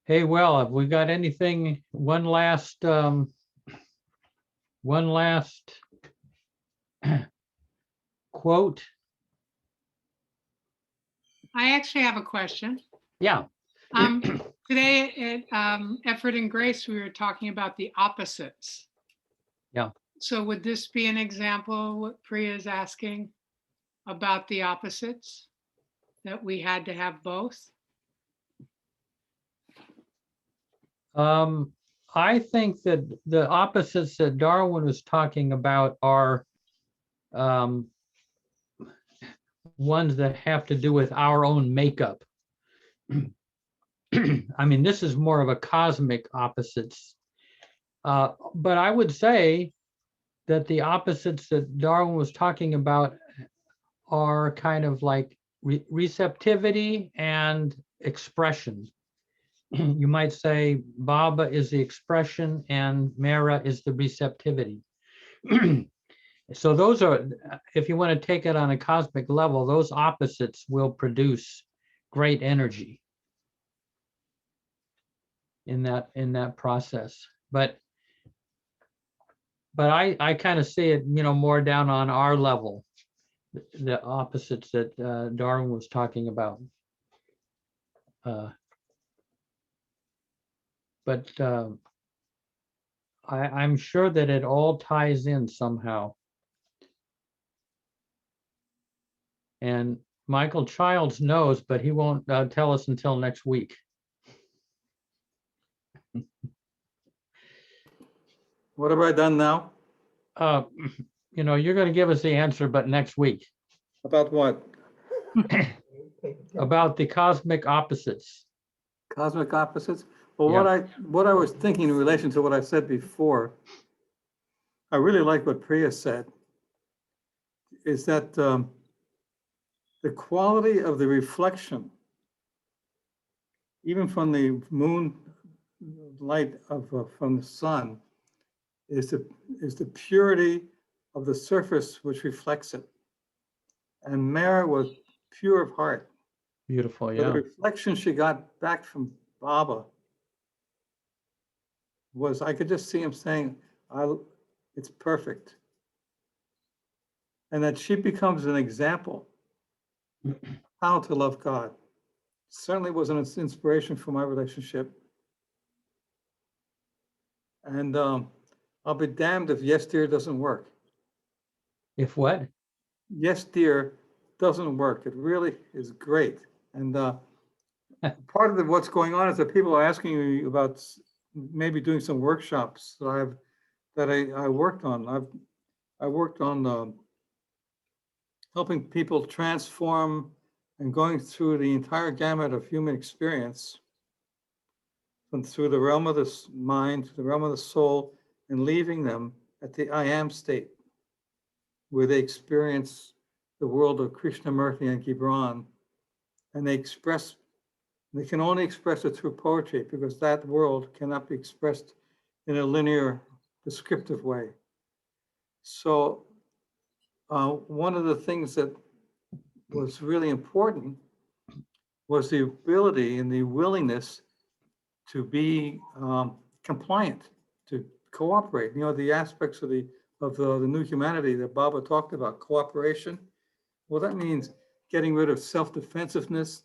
Hey, well, have we got anything, one last quote? I actually have a question. Yeah. Today at Effort and Grace, we were talking about the opposites. Yeah. So would this be an example what Priya is asking about the opposites, that we had to have both? I think that the opposites that Darwin was talking about are ones that have to do with our own makeup. I mean, this is more of a cosmic opposites. But I would say that the opposites that Darwin was talking about are kind of like receptivity and expression. You might say Baba is the expression and Mera is the receptivity. So those are, if you want to take it on a cosmic level, those opposites will produce great energy in that process. But I kind of see it, you know, more down on our level, the opposites that Darwin was talking about. But I'm sure that it all ties in somehow. And Michael Childs knows, but he won't tell us until next week. What have I done now? You know, you're going to give us the answer, but next week. About what? About the cosmic opposites. Cosmic opposites? Well, Yeah. what I was thinking in relation to what I said before, I really like what Priya said, is that the quality of the reflection, even from the moon light from the sun, is the purity of the surface which reflects it. And Mara was pure of heart. Beautiful, So yeah. the reflection she got back from Baba was, I could just see him saying, it's perfect. And that she becomes an example how to love God. Certainly was an inspiration for my relationship. And I'll be damned if yes, dear doesn't work. If what? Yes, dear doesn't work. It really is great. And part of what's going on is that people are asking me about maybe doing some workshops that I worked on. I worked on helping people transform and going through the entire gamut of human experience from through the realm of the mind to the realm of the soul, and leaving them at the I am state, where they experience the world of Krishnamurti and Gibran, and they can only express it through poetry, because that world cannot be expressed in a linear, descriptive way. So one of the things that was really important was the ability and the willingness to be compliant, to cooperate. You know, the aspects of the new humanity that Baba talked about, cooperation. Well, that means getting rid of self-defensiveness,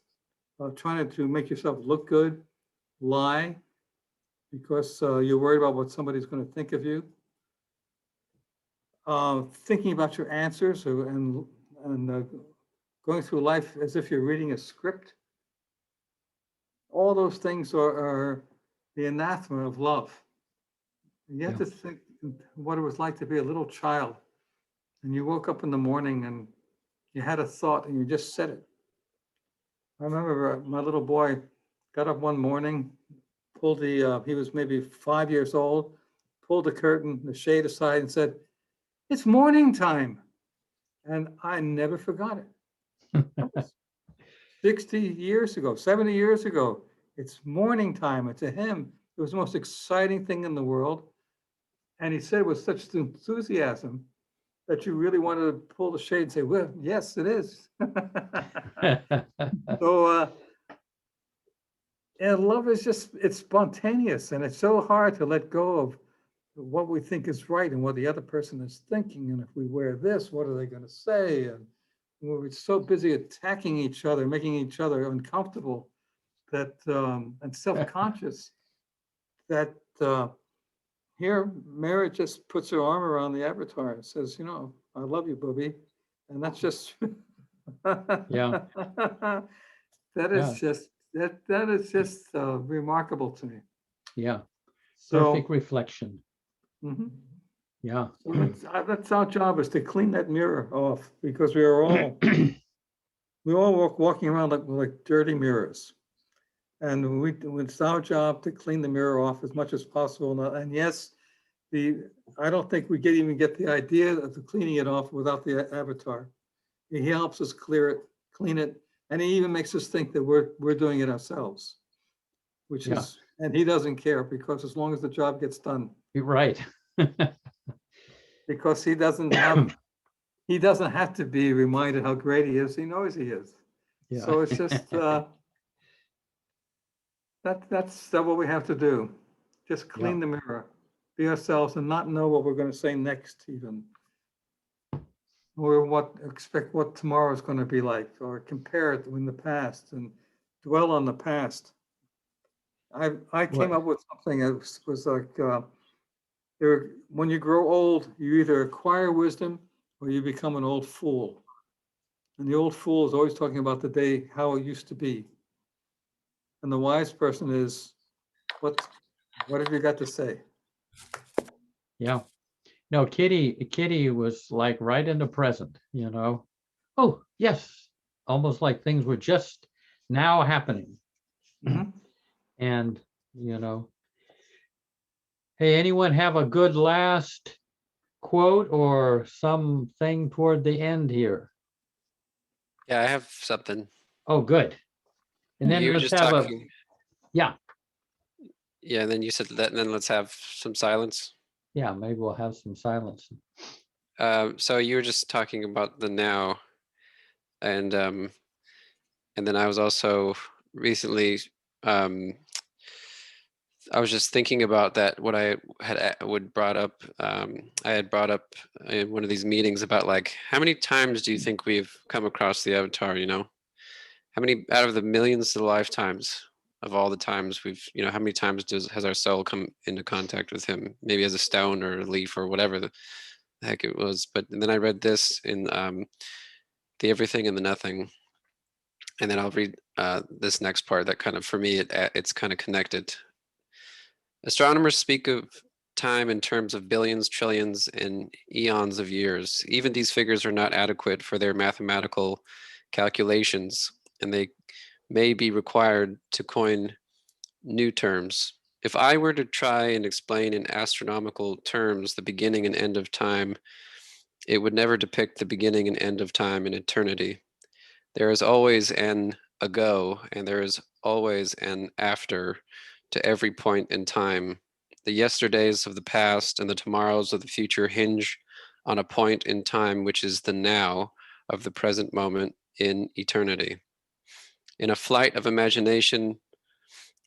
trying to make yourself look good, lie, because you're worried about what somebody's going to think of you. Thinking about your answers and going through life as if you're reading a script. All those things are the anathema of love. You have to think what it was like to be a little child, and you woke up in the morning and you had a thought and you just said it. I remember my little boy got up one morning, pulled he was maybe 5 years old, pulled the curtain, the shade aside, and said, "It's morning time." And I never forgot it. That was 60 years ago, 70 years ago. It's morning time. And to him, it was the most exciting thing in the world. And he said it with such enthusiasm that you really wanted to pull the shade and say, well, yes, it is. So, and love is just, it's spontaneous, and it's so hard to let go of what we think is right and what the other person is thinking. And if we wear this, what are they going to say? And we're so busy attacking each other, making each other uncomfortable that and self-conscious that here Mary just puts her arm around the avatar and says, you know, I love you, Booby. And that's just Yeah. that is just that is just remarkable to me. Yeah. So, Perfect reflection. mhm. Yeah. So that's our job, is to clean that mirror off, because we are all walking around like dirty mirrors. And it's our job to clean the mirror off as much as possible. And yes, I don't think we even get the idea of cleaning it off without the avatar. He helps us clean it, and he even makes us think that we're doing it ourselves, which is, and he doesn't care, because as long as the job gets done. You're right. Because he doesn't have to be reminded how great he is. He knows he is. Yeah. So it's just that's what we have to do. Just clean the mirror, be ourselves, and not know what we're going to say next, even, or expect what tomorrow is going to be like, or compare it in the past and dwell on the past. I came up with something that was like, when you grow old, you either acquire wisdom or you become an old fool. And the old fool is always talking about the day, how it used to be. And the wise person is, what have you got to say? Yeah. No, Kitty was like right in the present, you know. Oh, yes. Almost like things were just now happening. Mhm. And, you know, hey, anyone have a good last quote or something toward the end here? Yeah, I have something. Oh, good. And then You were let's just have talking. yeah. Yeah, and then you said that, and then let's have some silence. Yeah, maybe we'll have some silence. So you were just talking about the now, and then I was also recently, I was just thinking about that, what I had brought up. I had brought up in one of these meetings about, like, how many times do you think we've come across the avatar? You know, how many out of the millions of lifetimes of all the times we've, you know, how many times has our soul come into contact with him? Maybe as a stone or a leaf or whatever the heck it was. But then I read this in The Everything and the Nothing, and then I'll read this next part that kind of, for me, it's kind of connected. Astronomers speak of time in terms of billions, trillions, and eons of years. Even these figures are not adequate for their mathematical calculations, and they may be required to coin new terms. If I were to try and explain in astronomical terms the beginning and end of time, it would never depict the beginning and end of time in eternity. There is always an ago, and there is always an after to every point in time. The yesterdays of the past and the tomorrows of the future hinge on a point in time which is the now of the present moment in eternity. In a flight of imagination,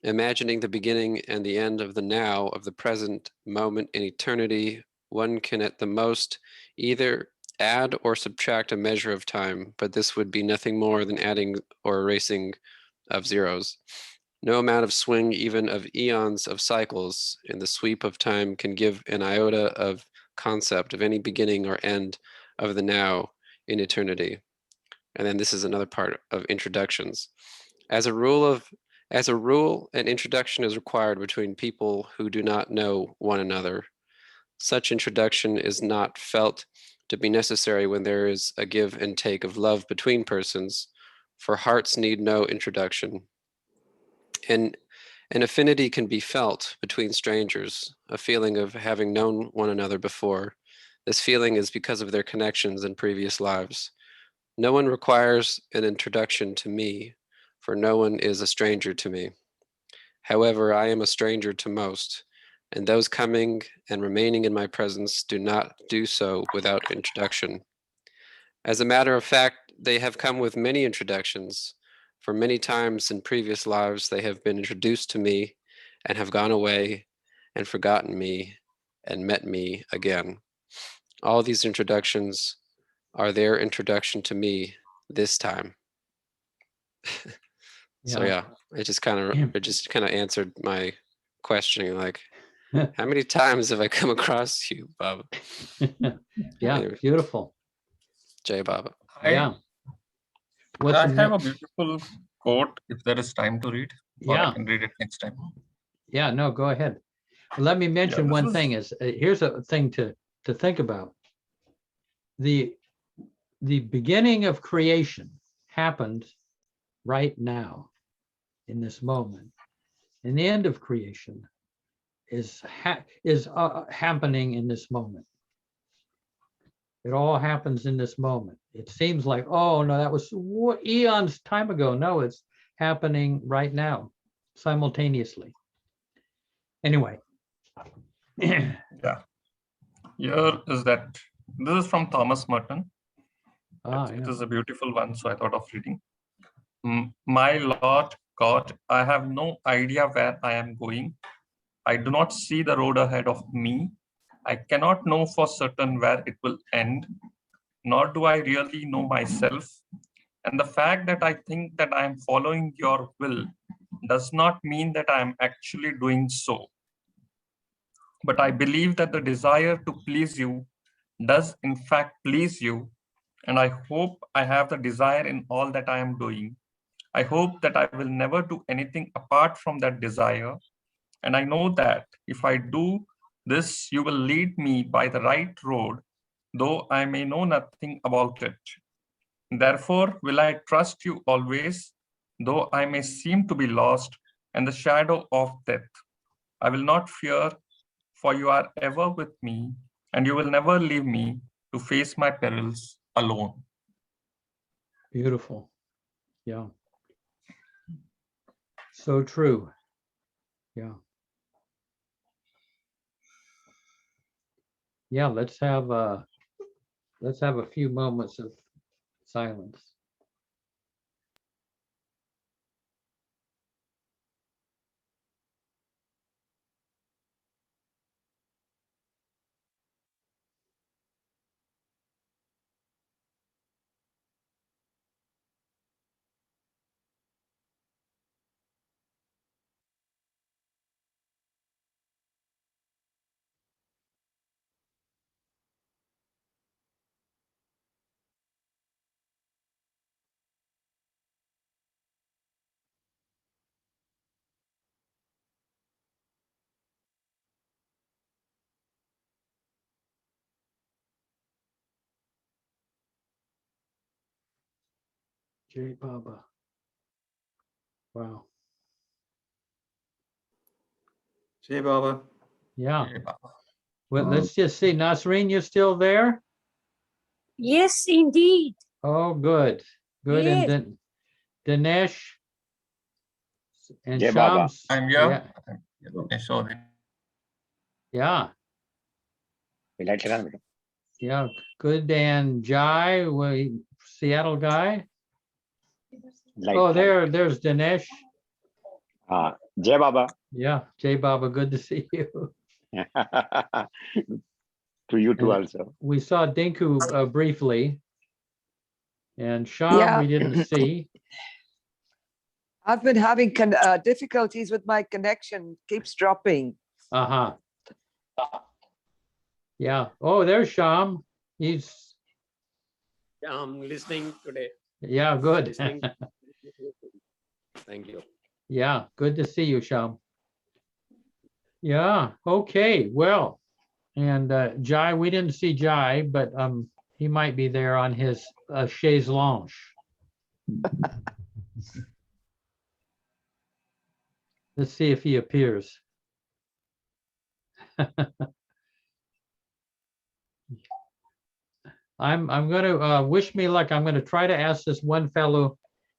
imagining the beginning and the end of the now of the present moment in eternity, one can at the most either add or subtract a measure of time, but this would be nothing more than adding or erasing of zeros. No amount of swing, even of eons of cycles in the sweep of time, can give an iota of concept of any beginning or end of the now in eternity. And then this is another part of introductions. As a rule, an introduction is required between people who do not know one another. Such introduction is not felt to be necessary when there is a give and take of love between persons, for hearts need no introduction. And an affinity can be felt between strangers, a feeling of having known one another before. This feeling is because of their connections in previous lives. No one requires an introduction to me, for no one is a stranger to me. However, I am a stranger to most, and those coming and remaining in my presence do not do so without introduction. As a matter of fact, they have come with many introductions, for many times in previous lives they have been introduced to me and have gone away and forgotten me and met me again. All these introductions are their introduction to me this time. So yeah, it just kind of answered my question, like, how many times have I come across you, Baba? Yeah, Anyway, beautiful. Jai Baba. Yeah. I have a beautiful quote if there is time to read, or I can read it next time. Yeah, no, go ahead. Let me mention this one is- thing is, here's a thing to think about. The beginning of creation happened right now in this moment. And the end of creation is happening in this moment. It all happens in this moment. It seems like, oh no, that was eons time ago. No, it's happening right now, simultaneously. Anyway. Yeah. Here is that. This is from Thomas Merton. It is a beautiful one, so I thought of reading. My Lord God, I have no idea where I am going. I do not see the road ahead of me. I cannot know for certain where it will end, nor do I really know myself. And the fact that I think that I am following your will does not mean that I am actually doing so. But I believe that the desire to please you does in fact please you. And I hope I have the desire in all that I am doing. I hope that I will never do anything apart from that desire. And I know that if I do this, you will lead me by the right road, though I may know nothing about it. Therefore, will I trust you always, though I may seem to be lost in the shadow of death. I will not fear, for you are ever with me, and you will never leave me to face my perils alone. Beautiful. Yeah. So true. Yeah. Yeah, let's have a few moments of silence. Jai Baba. Wow. Jai Baba. Yeah. Well, let's just see. Nasreen, you still there? Yes, indeed. Oh, good. Good. And Yes. then Dinesh and Jai Baba. Shams. I'm here. Yeah. Yeah. Good. And Jai, Seattle guy. Oh, there's Dinesh. Jai Baba. Yeah. Jai Baba. Good to see you. To you too And also. we saw Dinku briefly. And Sham, Yeah. we didn't see. I've been having difficulties with my connection. Keeps dropping. Uh-huh. Yeah. Oh, there's Sham. He's I'm listening today. yeah, good. Listening. Thank you. Yeah, good to see you, Sham. Yeah, okay, well, and Jai, we didn't see Jai, but he might be there on his chaise lounge. Let's see if he appears. I'm gonna wish me luck. I'm gonna try to ask this one fellow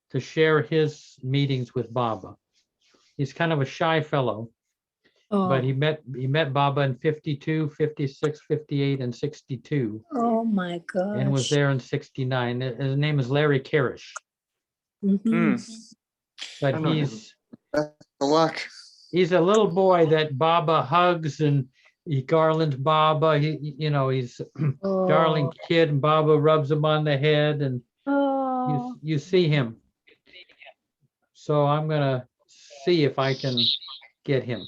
to share his meetings with Baba. He's kind of a shy fellow, but he met Baba in 52, 56, 58, and 62, Oh my gosh. and was there in 69. His name is Larry Karish. But he's he's a little boy that Baba hugs, and he garlands Baba. He's darling kid, and Baba rubs him on the head, and you see him. So I'm gonna see if I can get him.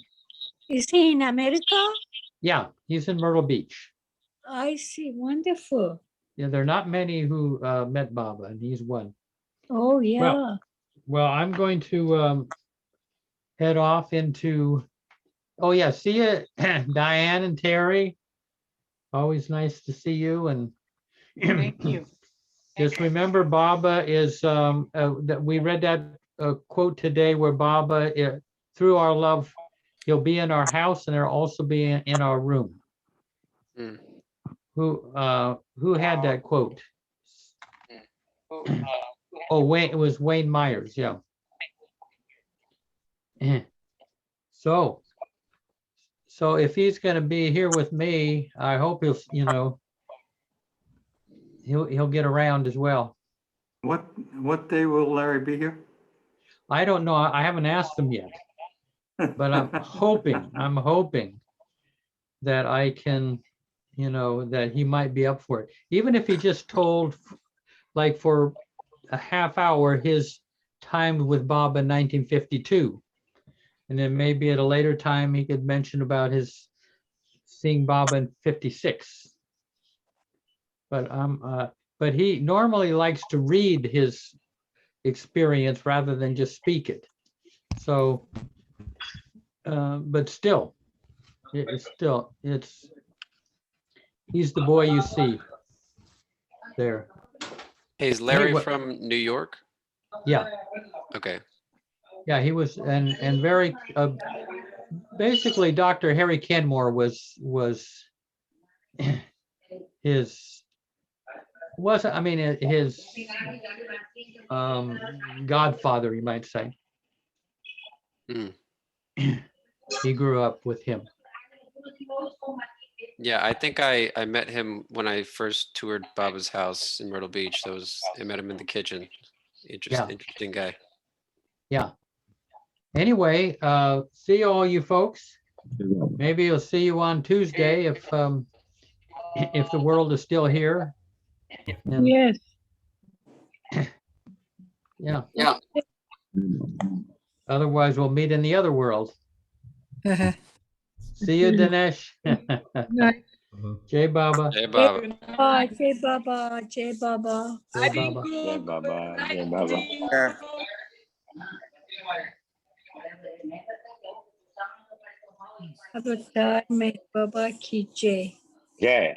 Is he in America? Yeah, he's in Myrtle Beach. I see. Wonderful. Yeah, there are not many who met Baba, and he's one. Oh, yeah. Well, I'm going to head off into. Oh yeah, see you, Diane and Terry. Always nice to see you. And Thank you. just remember, Baba is that we read that quote today, where Baba, through our love, he'll be in our house, and he'll also be in our room. Who had that quote? Oh, Wayne. It was Wayne Myers. Yeah. So if he's going to be here with me, I hope he'll get around as well. What day will Larry be here? I don't know. I haven't asked him yet, but I'm hoping that I can, that he might be up for it. Even if he just told, like, for a half hour, his time with Baba in 1952. And then maybe at a later time, he could mention about his seeing Baba in 56. But he normally likes to read his experience rather than just speak it. So, but still, he's the boy you see there. Hey, is Larry Anyway. from New York? Yeah. Okay. Yeah, he was, and very basically, Dr. Harry Kenmore was his godfather, you might say. He grew up with him. Yeah, I think I met him when I first toured Baba's house in Myrtle Beach. I met him in the kitchen. Interesting guy. Yeah. Anyway, see all you folks. Maybe I'll see you on Tuesday if the world is still here. And, yes. Yeah. Otherwise, we'll meet in the other world. See you, Dinesh. Jai Baba. Jai Baba. Bye, Jai Baba. Jai Baba. Jai Baba. Jai Baba. Jai Baba. Avatar mein Baba ki jai. Jai.